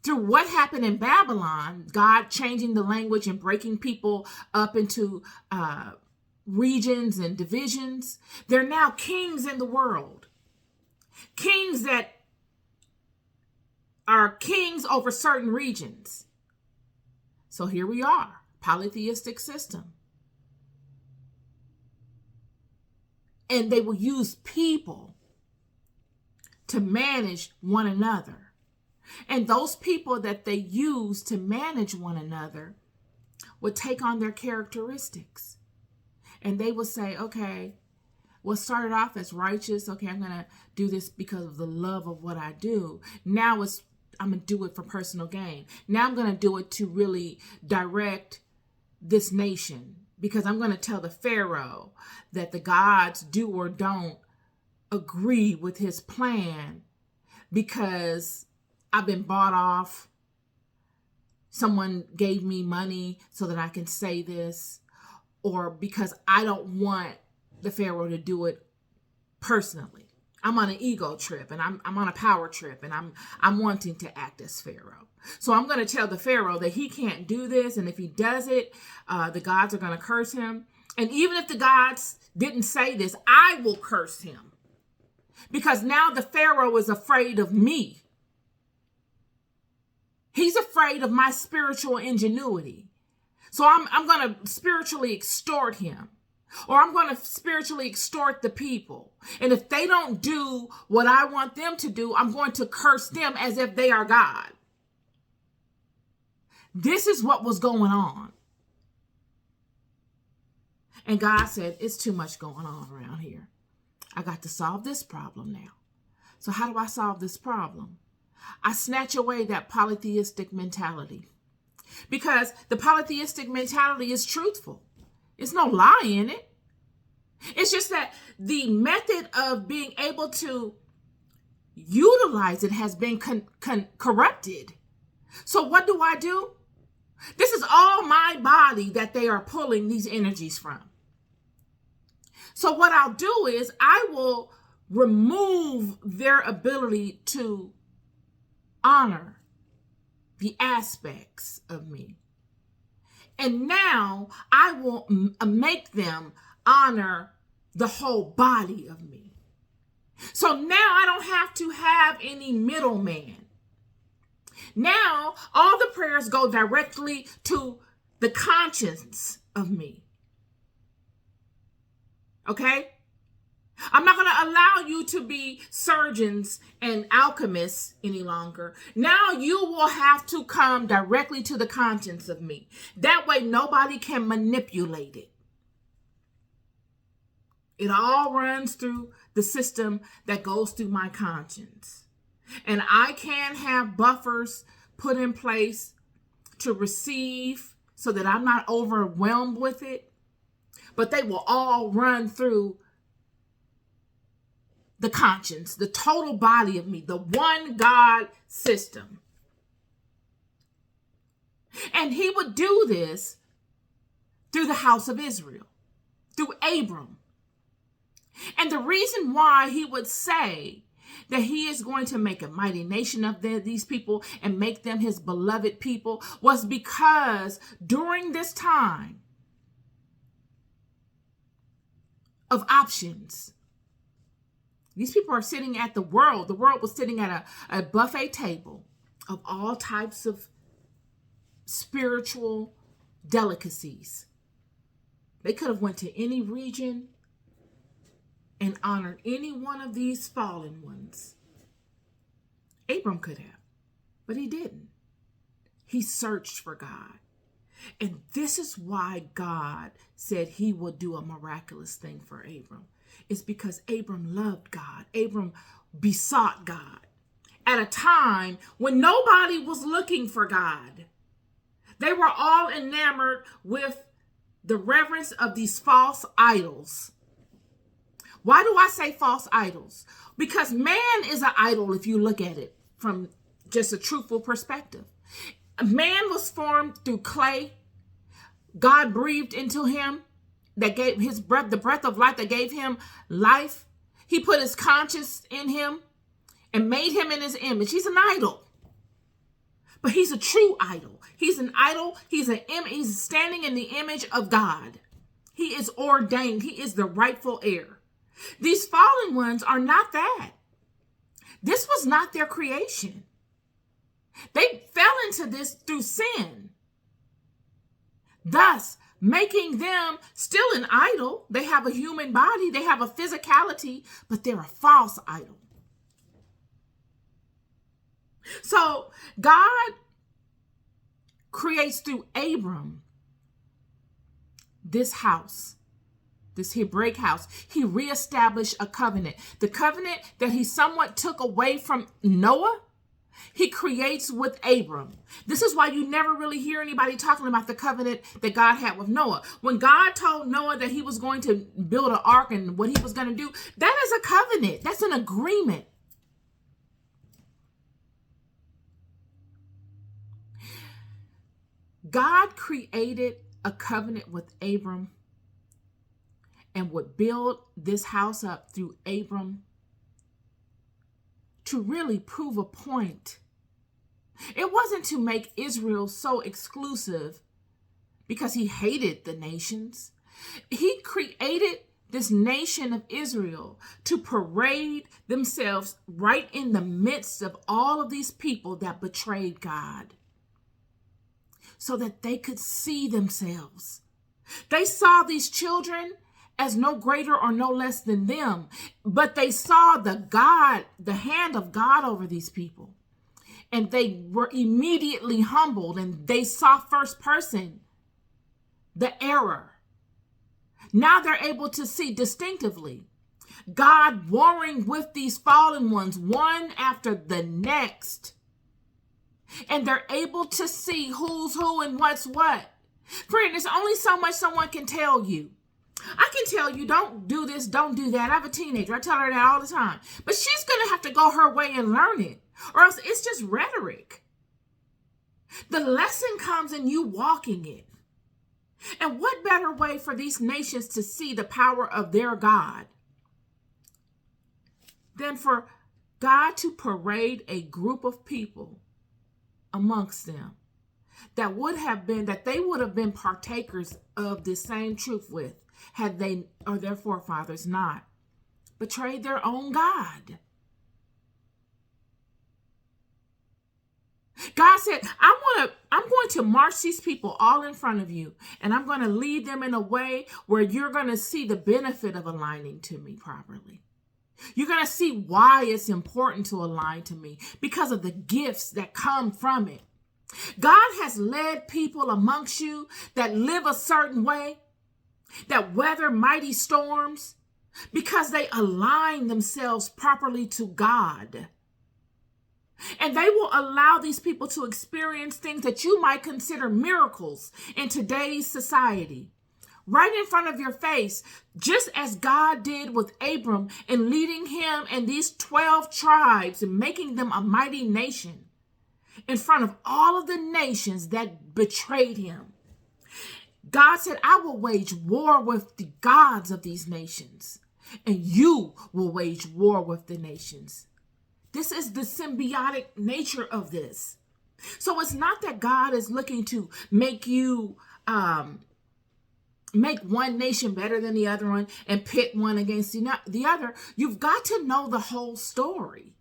through what happened in Babylon, God changing the language and breaking people up into regions and divisions, they're now kings in the world. Kings that are kings over certain regions. So here we are, polytheistic system. And they will use people to manage one another. And those people that they use to manage one another would take on their characteristics. And they would say, okay, what started off as righteous, okay, I'm going to do this because of the love of what I do. Now I'm going to do it for personal gain. Now I'm going to do it to really direct this nation because I'm going to tell the Pharaoh that the gods do or don't agree with his plan because I've been bought off. Someone gave me money so that I can say this, or because I don't want the Pharaoh to do it personally. I'm on an ego trip and I'm on a power trip and I'm wanting to act as Pharaoh. So I'm going to tell the Pharaoh that he can't do this. And if he does it, the gods are going to curse him. And even if the gods didn't say this, I will curse him because now the Pharaoh is afraid of me. He's afraid of my spiritual ingenuity. So I'm going to spiritually extort him. Or I'm going to spiritually extort the people. And if they don't do what I want them to do, I'm going to curse them as if they are God. This is what was going on. And God said, it's too much going on around here. I got to solve this problem now. So how do I solve this problem? I snatch away that polytheistic mentality. Because the polytheistic mentality is truthful. There's no lie in it. It's just that the method of being able to utilize it has been corrupted. So what do? This is all my body that they are pulling these energies from. So what I'll do is I will remove their ability to honor the aspects of me. And now I will make them honor the whole body of me. So now I don't have to have any middleman. Now all the prayers go directly to the conscience of me. Okay? I'm not going to allow you to be surgeons and alchemists any longer. Now you will have to come directly to the conscience of me. That way nobody can manipulate it. It all runs through the system that goes through my conscience. And I can have buffers put in place to receive so that I'm not overwhelmed with it. But they will all run through the conscience, the total body of me, the one God system. And he would do this through the house of Israel, through Abram. And the reason why he would say that he is going to make a mighty nation of these people and make them his beloved people was because during this time of options, these people are sitting at the world was sitting at a buffet table of all types of spiritual delicacies. They could have went to any region and honored any one of these fallen ones. Abram could have, but he didn't. He searched for God. And this is why God said he would do a miraculous thing for Abram. It's because Abram loved God. Abram besought God at a time when nobody was looking for God. They were all enamored with the reverence of these false idols. Why do I say false idols? Because man is an idol if you look at it from just a truthful perspective. Man was formed through clay. God breathed into him that gave his breath, the breath of life that gave him life. He put his conscience in him and made him in his image. He's an idol. But he's a true idol. He's an idol. He's standing in the image of God. He is ordained. He is the rightful heir. These fallen ones are not that. This was not their creation. They fell into this through sin, thus making them still an idol. They have a human body. They have a physicality, but they're a false idol. So God creates through Abram this house, this Hebraic house. He reestablished a covenant. The covenant that he somewhat took away from Noah, he creates with Abram. This is why you never really hear anybody talking about the covenant that God had with Noah. When God told Noah that he was going to build an ark and what he was going to do, that is a covenant. That's an agreement. God created a covenant with Abram and would build this house up through Abram to really prove a point. It wasn't to make Israel so exclusive because he hated the nations. He created this nation of Israel to parade themselves right in the midst of all of these people that betrayed God, so that they could see themselves. They saw these children as no greater or no less than them, but they saw the hand of God over these people. And they were immediately humbled, and they saw first person the error. Now they're able to see distinctively God warring with these fallen ones, one after the next. And they're able to see who's who and what's what. Friend, there's only so much someone can tell you. I can tell you, don't do this, don't do that. I have a teenager. I tell her that all the time. But she's going to have to go her way and learn it, or else it's just rhetoric. The lesson comes in you walking it. And what better way for these nations to see the power of their God than for God to parade a group of people amongst them that they would have been partakers of this same truth with, had they or their forefathers not betrayed their own God. God said, I'm going to march these people all in front of you, and I'm going to lead them in a way where you're going to see the benefit of aligning to me properly. You're going to see why it's important to align to me, because of the gifts that come from it. God has led people amongst you that live a certain way, that weather mighty storms, because they align themselves properly to God. And they will allow these people to experience things that you might consider miracles in today's society. right in front of your face, just as God did with Abram and leading him and these 12 tribes and making them a mighty nation in front of all of the nations that betrayed him. God said, I will wage war with the gods of these nations, and you will wage war with the nations. This is the symbiotic nature of this. So it's not that God is looking to make you make one nation better than the other one and pit one against the other. You've got to know the whole story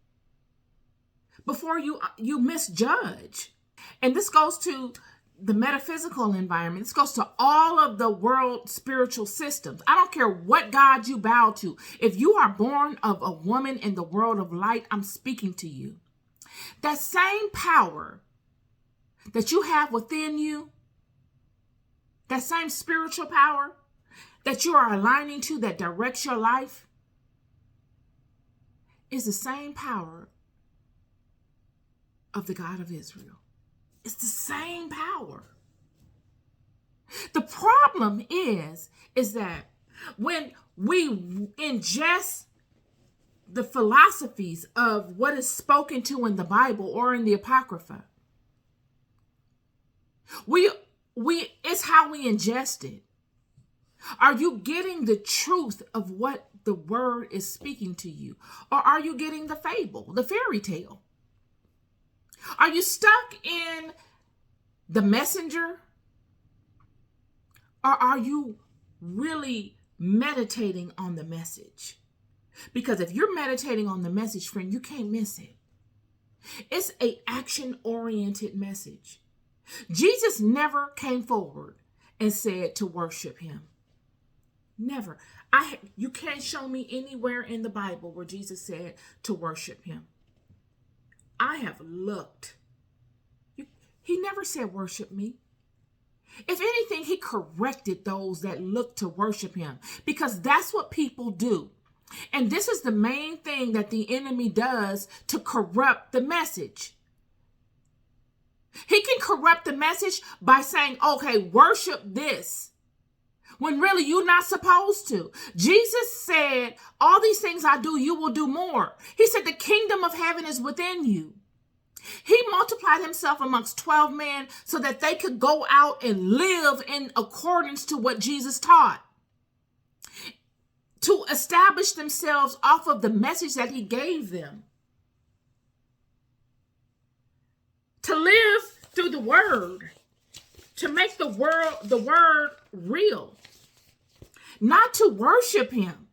before you misjudge. And this goes to the metaphysical environment. This goes to all of the world spiritual systems. I don't care what God you bow to. If you are born of a woman in the world of light, I'm speaking to you. That same power that you have within you, that same spiritual power that you are aligning to that directs your life, is the same power of the God of Israel. It's the same power. The problem is that when we ingest the philosophies of what is spoken to in the Bible or in the Apocrypha, it's how we ingest it. Are you getting the truth of what the word is speaking to you? Or are you getting the fable, the fairy tale? Are you stuck in the messenger? Or are you really meditating on the message? Because if you're meditating on the message, friend, you can't miss it. It's an action-oriented message. Jesus never came forward and said to worship him. Never. You can't show me anywhere in the Bible where Jesus said to worship him. I have looked. He never said worship me. If anything, he corrected those that looked to worship him, because that's what people do. And this is the main thing that the enemy does to corrupt the message. He can corrupt the message by saying, okay, worship this, when really you're not supposed to. Jesus said, all these things I do, you will do more. He said, the kingdom of heaven is within you. He multiplied himself amongst 12 men so that they could go out and live in accordance to what Jesus taught, to establish themselves off of the message that he gave them, to live through the word, to make the word real, not to worship him,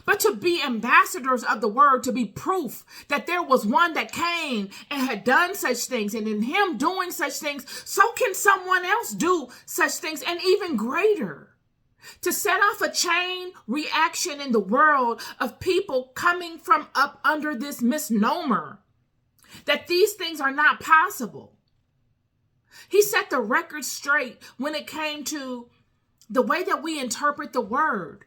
but to be ambassadors of the word, to be proof that there was one that came and had done such things, and in him doing such things, so can someone else do such things, and even greater. To set off a chain reaction in the world of people coming from up under this misnomer that these things are not possible. He set the record straight when it came to the way that we interpret the word.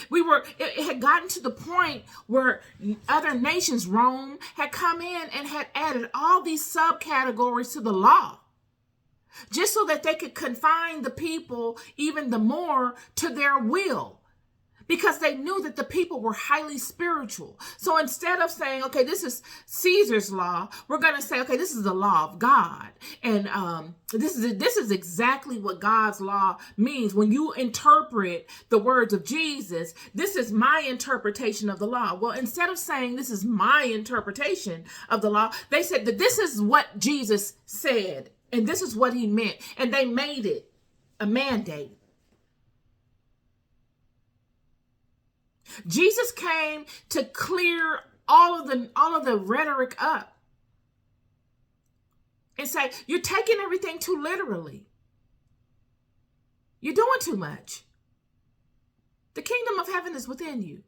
It had gotten to the point where other nations, Rome, had come in and had added all these subcategories to the law, just so that they could confine the people even the more to their will, because they knew that the people were highly spiritual. So instead of saying, okay, this is Caesar's law, we're going to say, okay, this is the law of God. And this is exactly what God's law means. When you interpret the words of Jesus, this is my interpretation of the law. Well, instead of saying this is my interpretation of the law, they said that this is what Jesus said, and this is what he meant. And they made it a mandate. Jesus came to clear all of the rhetoric up and say, you're taking everything too literally. You're doing too much. The kingdom of heaven is within you.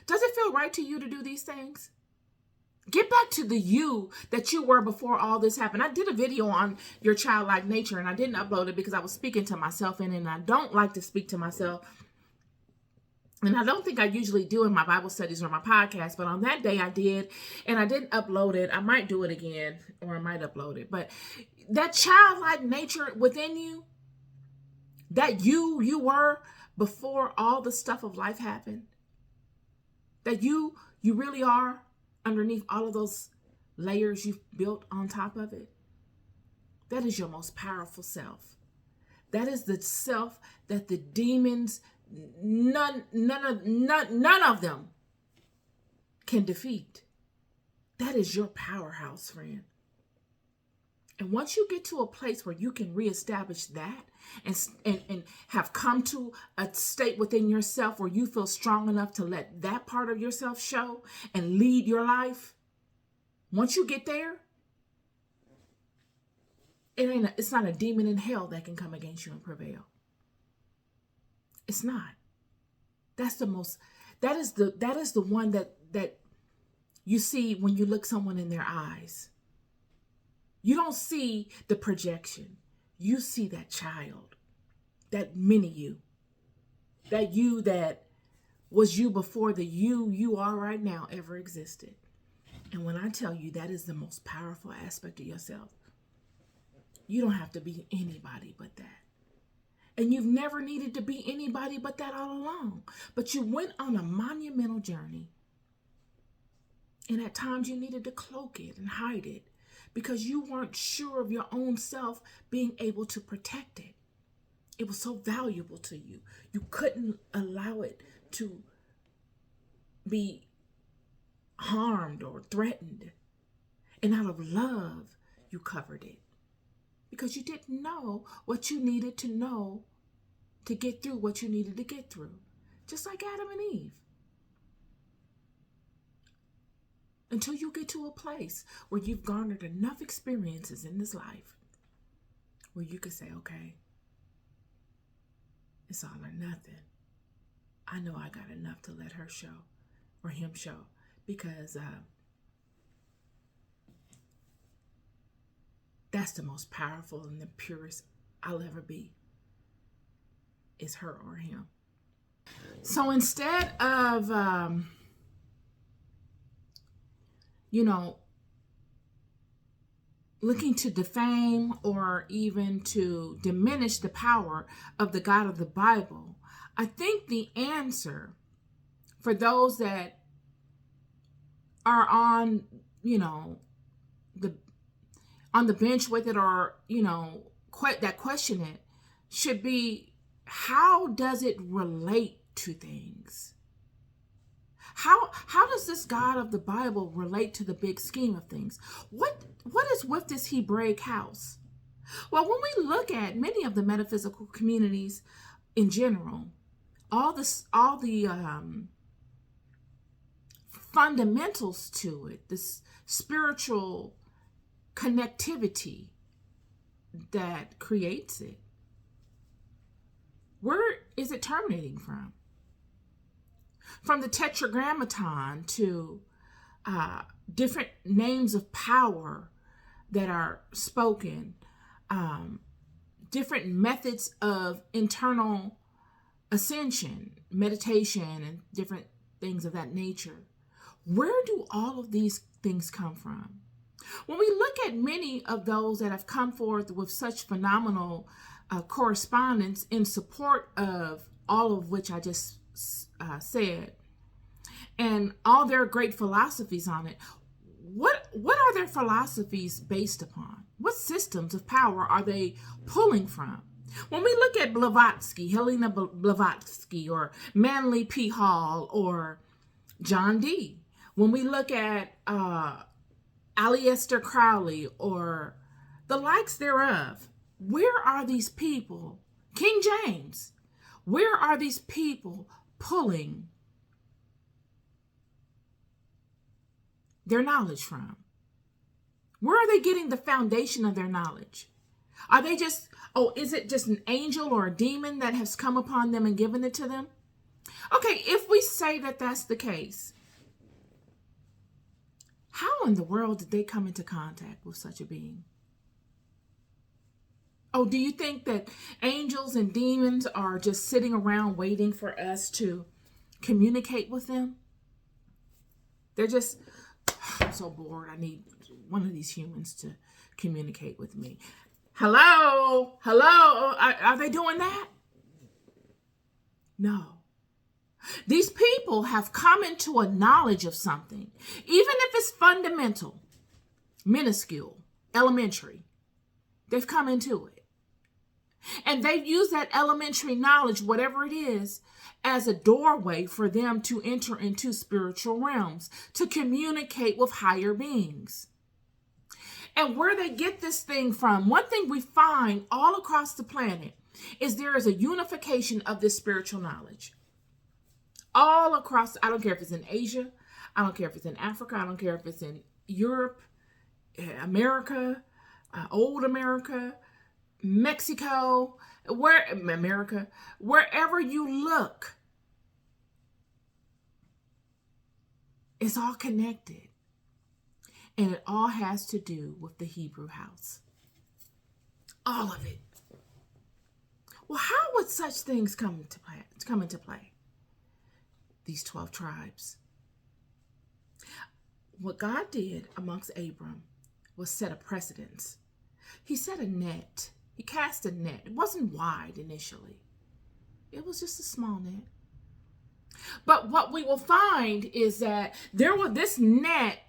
Does it feel right to you to do these things? Get back to the you that you were before all this happened. I did a video on your childlike nature, and I didn't upload it because I was speaking to myself in it, and I don't like to speak to myself. And I don't think I usually do in my Bible studies or my podcast, but on that day I did, and I didn't upload it. I might do it again, or I might upload it. But that childlike nature within you, that you were before all the stuff of life happened, that you really are underneath all of those layers you've built on top of it. That is your most powerful self. That is the self that the demons, none of them can defeat. That is your powerhouse, friend. And once you get to a place where you can reestablish that and have come to a state within yourself where you feel strong enough to let that part of yourself show and lead your life, once you get there, it's not a demon in hell that can come against you and prevail. It's not. That is the one that you see when you look someone in their eyes. You don't see the projection. You see that child, that mini you, that was you before the you are right now ever existed. And when I tell you that is the most powerful aspect of yourself, you don't have to be anybody but that. And you've never needed to be anybody but that all along. But you went on a monumental journey. And at times you needed to cloak it and hide it because you weren't sure of your own self being able to protect it. It was so valuable to you. You couldn't allow it to be harmed or threatened. And out of love, you covered it because you didn't know what you needed to know to get through what you needed to get through. Just like Adam and Eve. Until you get to a place where you've garnered enough experiences in this life where you can say, okay, it's all or nothing. I know I got enough to let her show or him show because that's the most powerful and the purest I'll ever be is her or him. So instead of looking to defame or even to diminish the power of the God of the Bible, I think the answer for those that are on the bench with it or, that question it should be, how does it relate to things? How does this God of the Bible relate to the big scheme of things? What is with this Hebraic house? Well, when we look at many of the metaphysical communities in general, all the fundamentals to it, this spiritual connectivity that creates it, where is it terminating from? From the Tetragrammaton to different names of power that are spoken, different methods of internal ascension, meditation, and different things of that nature. Where do all of these things come from? When we look at many of those that have come forth with such phenomenal correspondence in support of all of which I just said, and all their great philosophies on it, what are their philosophies based upon? What systems of power are they pulling from? When we look at Blavatsky, Helena Blavatsky, or Manly P. Hall, or John Dee, when we look at Aleister Crowley, or the likes thereof, where are these people? King James, where are these people pulling their knowledge from? Where are they getting the foundation of their knowledge? Are they just, is it just an angel or a demon that has come upon them and given it to them? Okay, if we say that that's the case, how in the world did they come into contact with such a being? Do you think that angels and demons are just sitting around waiting for us to communicate with them? They're just, I'm so bored. I need one of these humans to communicate with me. Hello? Are they doing that? No. These people have come into a knowledge of something, even if it's fundamental, minuscule, elementary. They've come into it. And they've used that elementary knowledge, whatever it is, as a doorway for them to enter into spiritual realms, to communicate with higher beings. And where they get this thing from, one thing we find all across the planet is there is a unification of this spiritual knowledge. All across, I don't care if it's in Asia, I don't care if it's in Africa, I don't care if it's in Europe, America, old America, Mexico, wherever you look, it's all connected. And it all has to do with the Hebrew house. All of it. Well, how would such things come into play? These 12 tribes. What God did amongst Abram was set a precedence. He set a net. He cast a net. It wasn't wide initially. It was just a small net. But what we will find is that this net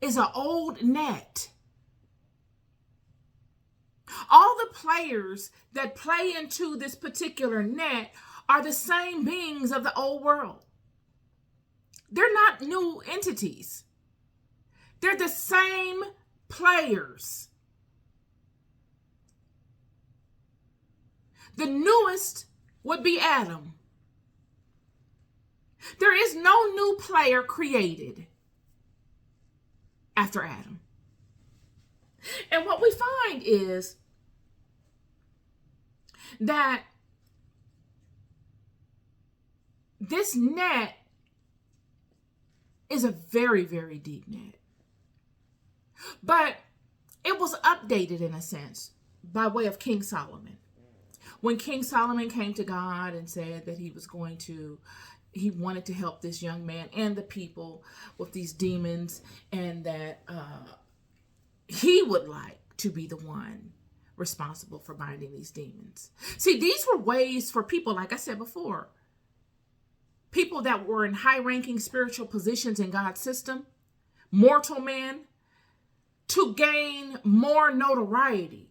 is an old net. All the players that play into this particular net are the same beings of the old world. They're not new entities. They're the same players. The newest would be Adam. There is no new player created after Adam. And what we find is that this net is a very, very deep net. But it was updated in a sense by way of King Solomon. When King Solomon came to God and said that he wanted to help this young man and the people with these demons, and that he would like to be the one responsible for binding these demons. See, these were ways for people, like I said before, people that were in high-ranking spiritual positions in God's system, mortal men, to gain more notoriety.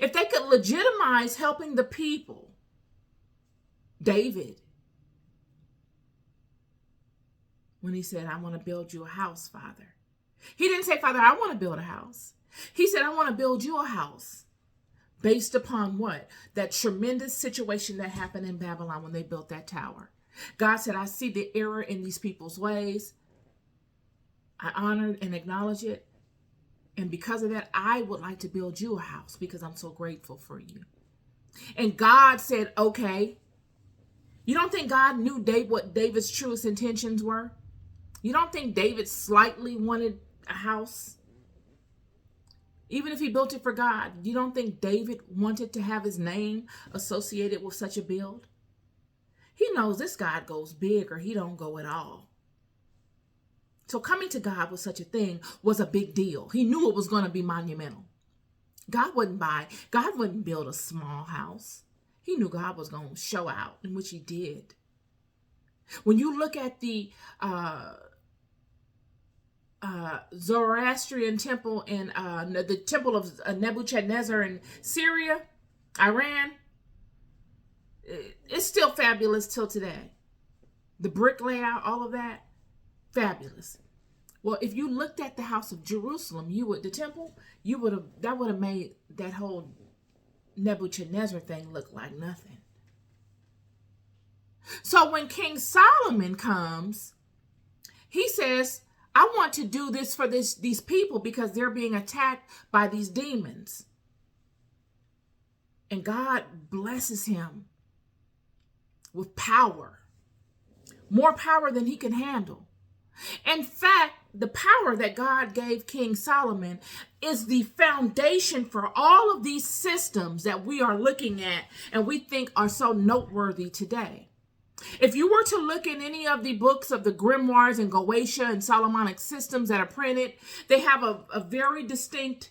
If they could legitimize helping the people, David, when he said, I want to build you a house, Father. He didn't say, Father, I want to build a house. He said, I want to build you a house. Based upon what? That tremendous situation that happened in Babylon when they built that tower. God said, I see the error in these people's ways. I honor and acknowledge it. And because of that, I would like to build you a house because I'm so grateful for you. And God said, okay. You don't think God knew what David's truest intentions were? You don't think David slightly wanted a house? Even if he built it for God, you don't think David wanted to have his name associated with such a build? He knows this God goes big or he don't go at all. So coming to God with such a thing was a big deal. He knew it was going to be monumental. God wouldn't build a small house. He knew God was going to show out, in which he did. When you look at the Zoroastrian temple in the temple of Nebuchadnezzar in Syria, Iran, it's still fabulous till today. The brick layout, all of that, fabulous. Well, if you looked at the house of Jerusalem, that would have made that whole Nebuchadnezzar thing look like nothing. So when King Solomon comes, he says, I want to do this for these people because they're being attacked by these demons. And God blesses him with power, more power than he can handle. In fact, the power that God gave King Solomon is the foundation for all of these systems that we are looking at and we think are so noteworthy today. If you were to look in any of the books of the grimoires and Goetia and Solomonic systems that are printed, they have a very distinct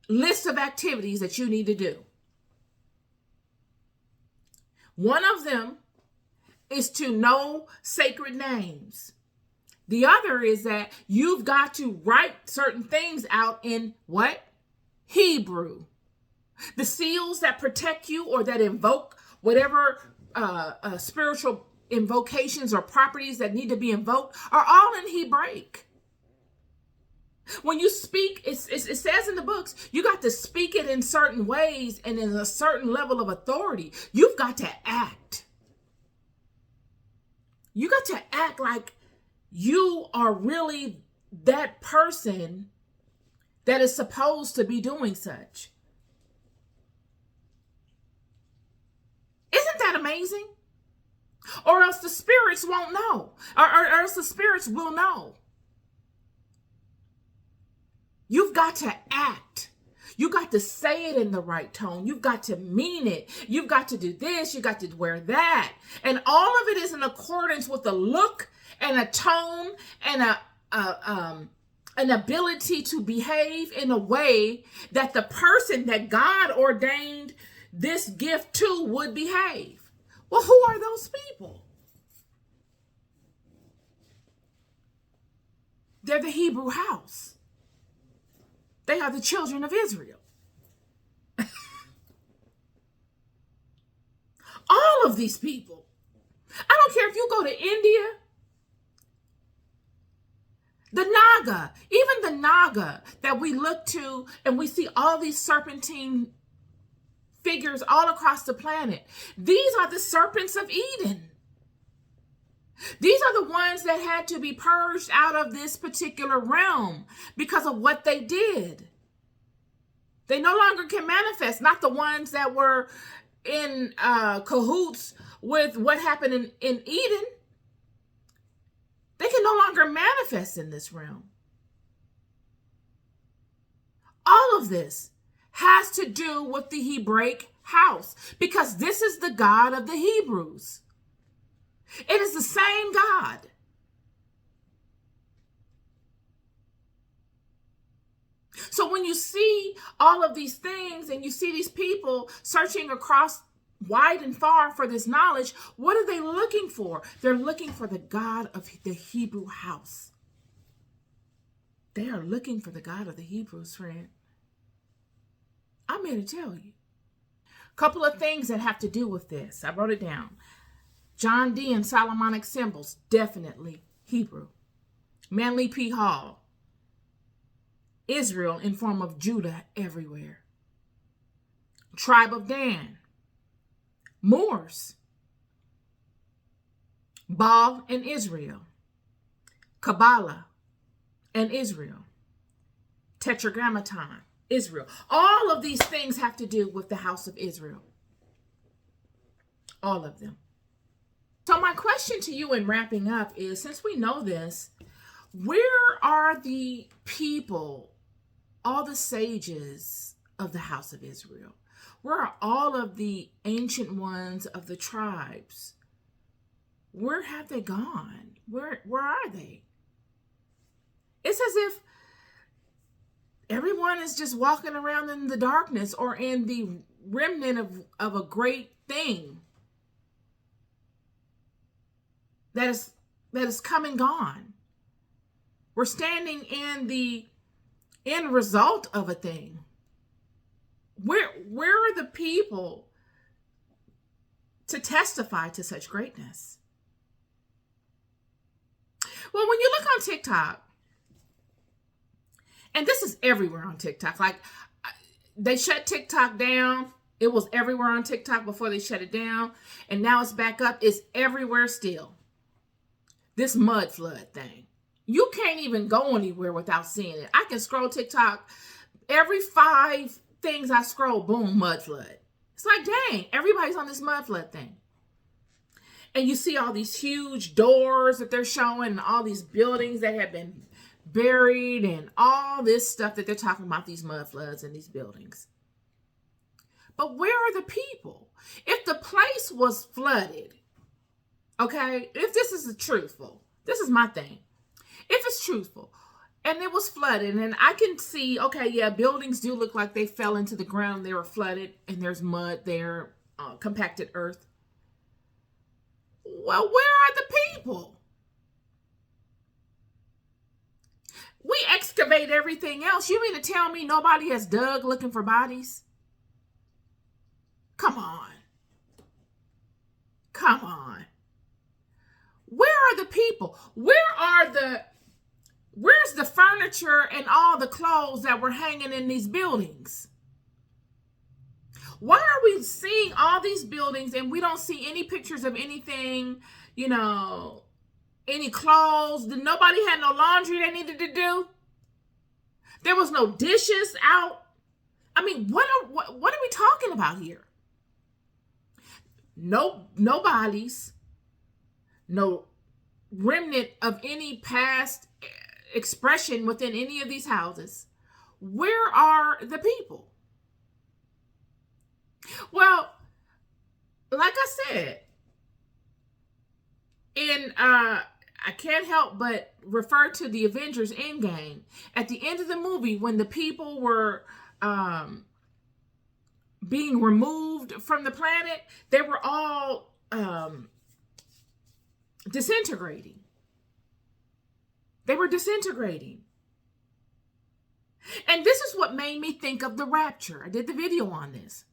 list of activities that you need to do. One of them is to know sacred names. The other is that you've got to write certain things out in what? Hebrew. The seals that protect you or that invoke whatever spiritual invocations or properties that need to be invoked are all in Hebraic. When you speak, it says in the books, you got to speak it in certain ways and in a certain level of authority. You've got to act. You got to act like you are really that person that is supposed to be doing such. Isn't that amazing? Or else the spirits won't know. Or else the spirits will know. You've got to act. You got to say it in the right tone. You've got to mean it. You've got to do this. You got to wear that. And all of it is in accordance with a look and a tone and an ability to behave in a way that the person that God ordained this gift to would behave. Well, who are those people? They're the Hebrew house. They are the children of Israel. All of these people. I don't care if you go to India, the Naga, even the Naga that we look to and we see all these serpentine figures all across the planet. These are the serpents of Eden. These are the ones that had to be purged out of this particular realm because of what they did. They no longer can manifest, not the ones that were in cahoots with what happened in Eden. They can no longer manifest in this realm. All of this has to do with the Hebraic house because this is the God of the Hebrews. It is the same God. So when you see all of these things and you see these people searching across wide and far for this knowledge, what are they looking for? They're looking for the God of the Hebrew house. They are looking for the God of the Hebrews, friend. I'm here to tell you. A couple of things that have to do with this. I wrote it down. John Dee and Solomonic symbols, definitely Hebrew. Manly P. Hall. Israel in form of Judah everywhere. Tribe of Dan. Moors. Baal and Israel. Kabbalah and Israel. Tetragrammaton, Israel. All of these things have to do with the house of Israel. All of them. So my question to you in wrapping up is, since we know this, where are the people, all the sages of the house of Israel? Where are all of the ancient ones of the tribes? Where have they gone? Where are they? It's as if everyone is just walking around in the darkness or in the remnant of a great thing that is come and gone. We're standing in the end result of a thing. Where are the people to testify to such greatness? Well, when you look on TikTok, and this is everywhere on TikTok, like they shut TikTok down. It was everywhere on TikTok before they shut it down. And now it's back up. It's everywhere still. This mud flood thing. You can't even go anywhere without seeing it. I can scroll TikTok. Every 5 things I scroll, boom, mud flood. It's like, dang, everybody's on this mud flood thing. And you see all these huge doors that they're showing and all these buildings that have been buried and all this stuff that they're talking about, these mud floods and these buildings. But where are the people? If the place was flooded, okay, if this is truthful, this is my thing. If it's truthful and it was flooded and I can see, okay, yeah, buildings do look like they fell into the ground. They were flooded and there's mud there, compacted earth. Well, where are the people? We excavate everything else. You mean to tell me nobody has dug looking for bodies? Come on. Come on. Where are the people? Where's the furniture and all the clothes that were hanging in these buildings? Why are we seeing all these buildings and we don't see any pictures of anything, any clothes? Nobody had no laundry they needed to do? There was no dishes out? I mean, what are we talking about here? No bodies, no remnant of any past expression within any of these houses. Where are the people? Well, like I said, I can't help but refer to the Avengers Endgame. At the end of the movie, when the people were being removed from the planet, they were all disintegrating. They were disintegrating. And this is what made me think of the rapture. I did the video on this.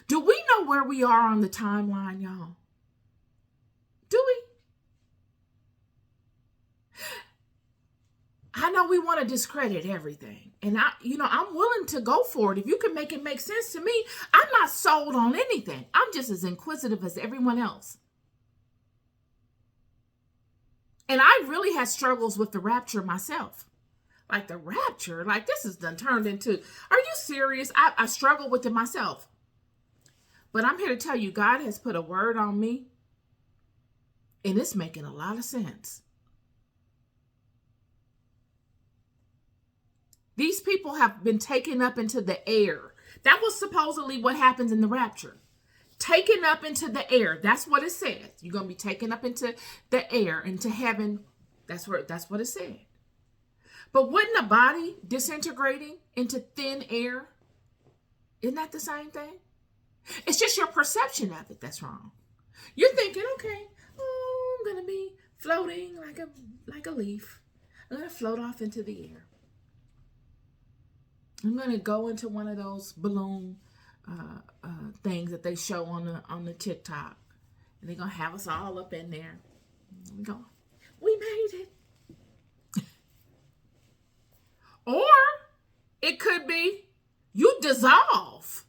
Do we know where we are on the timeline, y'all? Do we? I know we want to discredit everything. And I'm willing to go for it. If you can make it make sense to me, I'm not sold on anything. I'm just as inquisitive as everyone else. And I really had struggles with the rapture myself. Like the rapture, like this is done turned into, are you serious? I struggle with it myself. But I'm here to tell you, God has put a word on me. And it's making a lot of sense. These people have been taken up into the air. That was supposedly what happens in the rapture. Taken up into the air. That's what it says. You're going to be taken up into the air, into heaven. That's what it said. But wouldn't a body disintegrating into thin air? Isn't that the same thing? It's just your perception of it that's wrong. You're thinking, okay, I'm going to be floating like a leaf. I'm going to float off into the air. I'm going to go into one of those balloon things that they show on the TikTok. And they're going to have us all up in there. We go, we made it. Or it could be you dissolve.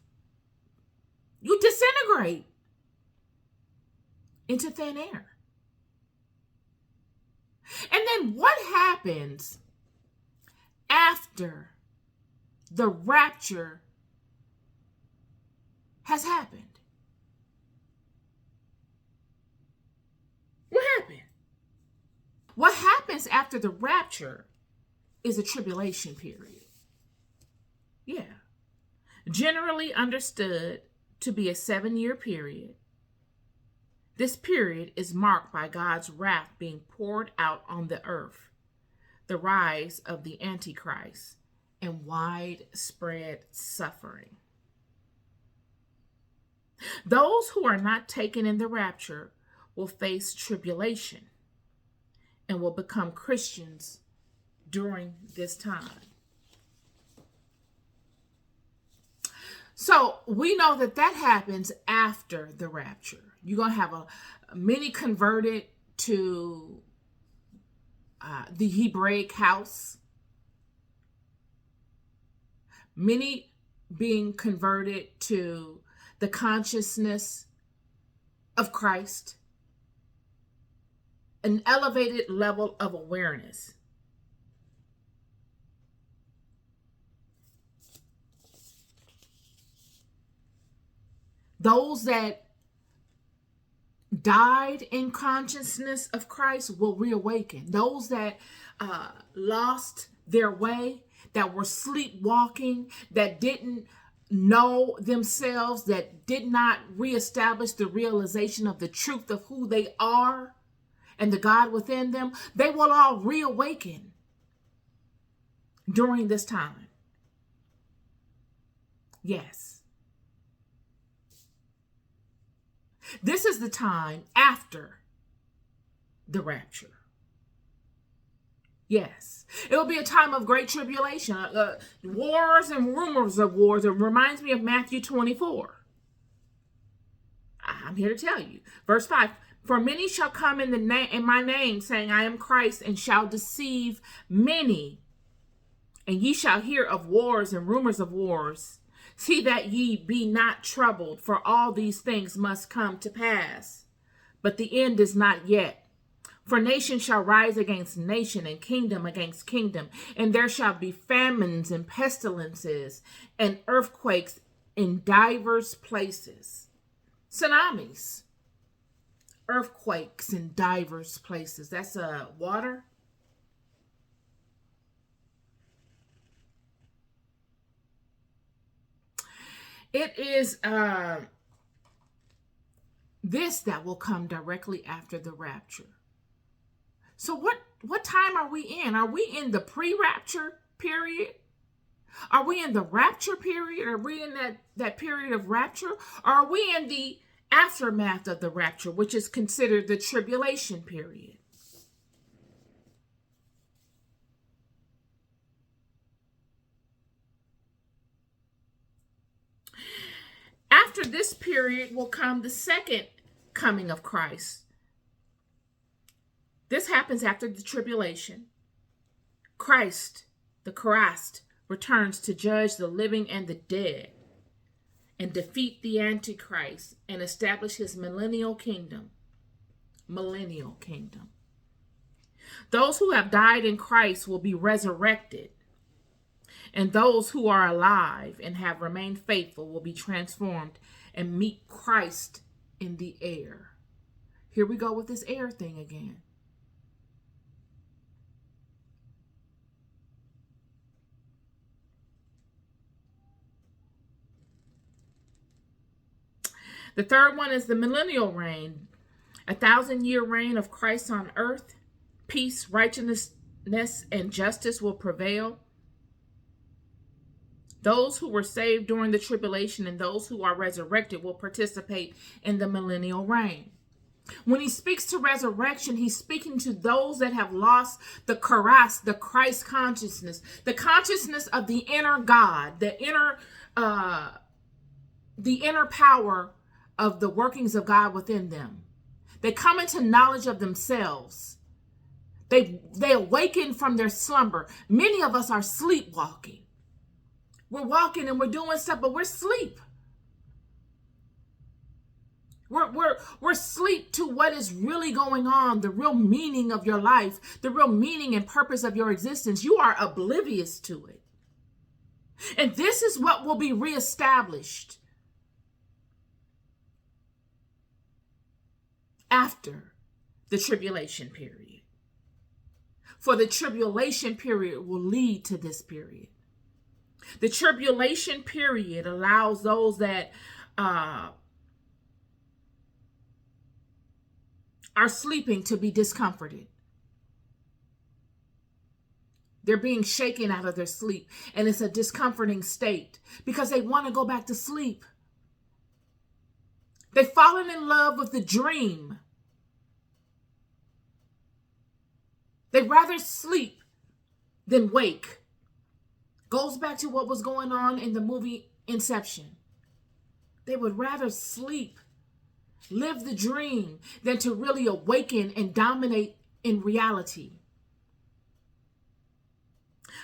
You disintegrate into thin air. And then what happens after the rapture has happened? What happened? What happens after the rapture is a tribulation period. Yeah. Generally understood to be a 7-year period. This period is marked by God's wrath being poured out on the earth, the rise of the Antichrist, and widespread suffering. Those who are not taken in the rapture will face tribulation and will become Christians during this time. So we know that happens after the rapture. You're going to have many converted to the Hebraic house. Many being converted to the consciousness of Christ. An elevated level of awareness. Those that died in consciousness of Christ will reawaken. Those that lost their way, that were sleepwalking, that didn't know themselves, that did not reestablish the realization of the truth of who they are and the God within them, they will all reawaken during this time. Yes. This is the time after the rapture. Yes, it will be a time of great tribulation, wars and rumors of wars. It reminds me of Matthew 24. I'm here to tell you. Verse 5, for many shall come in my name, saying, I am Christ, and shall deceive many. And ye shall hear of wars and rumors of wars. See that ye be not troubled, for all these things must come to pass. But the end is not yet. For nation shall rise against nation, and kingdom against kingdom. And there shall be famines and pestilences and earthquakes in divers places. Tsunamis. Earthquakes in divers places. That's water. It is this that will come directly after the rapture. So what time are we in? Are we in the pre-rapture period? Are we in the rapture period? Are we in that period of rapture? Or are we in the aftermath of the rapture, which is considered the tribulation period? After this period will come the second coming of Christ. This happens after the tribulation. Christ, the Christ, returns to judge the living and the dead and defeat the Antichrist and establish his millennial kingdom. Millennial kingdom. Those who have died in Christ will be resurrected, and those who are alive and have remained faithful will be transformed and meet Christ in the air. Here we go with this air thing again. The third one is the millennial reign, 1,000-year reign of Christ on earth. Peace, righteousness, and justice will prevail. Those who were saved during the tribulation and those who are resurrected will participate in the millennial reign. When he speaks to resurrection, he's speaking to those that have lost the charis, the Christ consciousness, the consciousness of the inner God, the inner power of the workings of God within them. They come into knowledge of themselves. They awaken from their slumber. Many of us are sleepwalking. We're walking and we're doing stuff, but we're asleep. We're asleep to what is really going on, the real meaning of your life, the real meaning and purpose of your existence. You are oblivious to it. And this is what will be reestablished after the tribulation period. For the tribulation period will lead to this period. The tribulation period allows those that are sleeping to be discomforted. They're being shaken out of their sleep, and it's a discomforting state because they want to go back to sleep. They've fallen in love with the dream. They'd rather sleep than wake. Goes back to what was going on in the movie Inception. They would rather sleep, live the dream, than to really awaken and dominate in reality.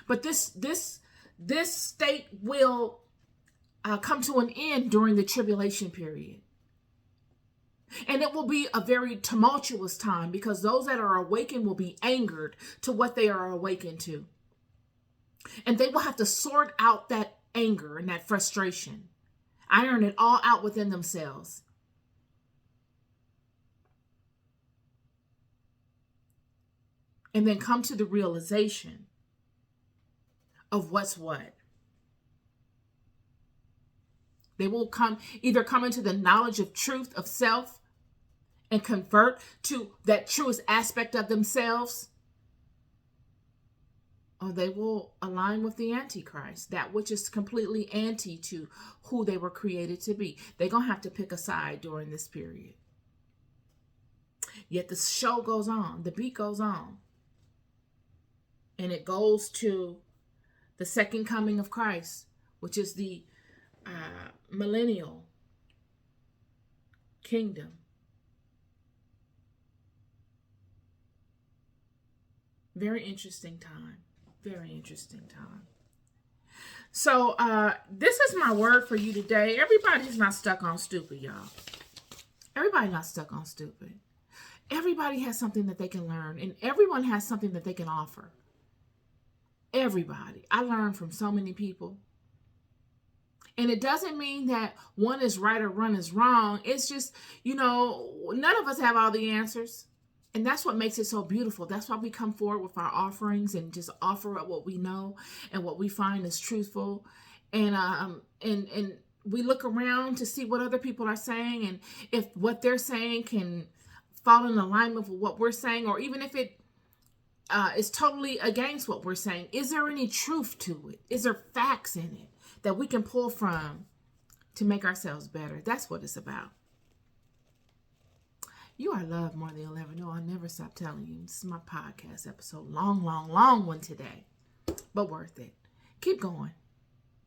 But this state will come to an end during the tribulation period. And it will be a very tumultuous time because those that are awakened will be angered to what they are awakened to. And they will have to sort out that anger and that frustration, iron it all out within themselves. And then come to the realization of what's what. They will either come into the knowledge of truth of self and convert to that truest aspect of themselves, or they will align with the Antichrist, that which is completely anti to who they were created to be. They're going to have to pick a side during this period. Yet the show goes on, the beat goes on. And it goes to the second coming of Christ, which is the millennial kingdom. Very interesting time. Very interesting time. So this is my word for you today. Everybody's not stuck on stupid, y'all. Everybody's not stuck on stupid. Everybody has something that they can learn, and everyone has something that they can offer. Everybody. I learned from so many people. And it doesn't mean that one is right or one is wrong. It's just, none of us have all the answers. And that's what makes it so beautiful. That's why we come forward with our offerings and just offer up what we know and what we find is truthful. And we look around to see what other people are saying, and if what they're saying can fall in alignment with what we're saying, or even if it is totally against what we're saying. Is there any truth to it? Is there facts in it that we can pull from to make ourselves better? That's what it's about. You are loved more than you'll ever know. I'll never stop telling you. This is my podcast episode. Long, long, long one today, but worth it. Keep going.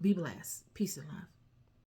Be blessed. Peace and love.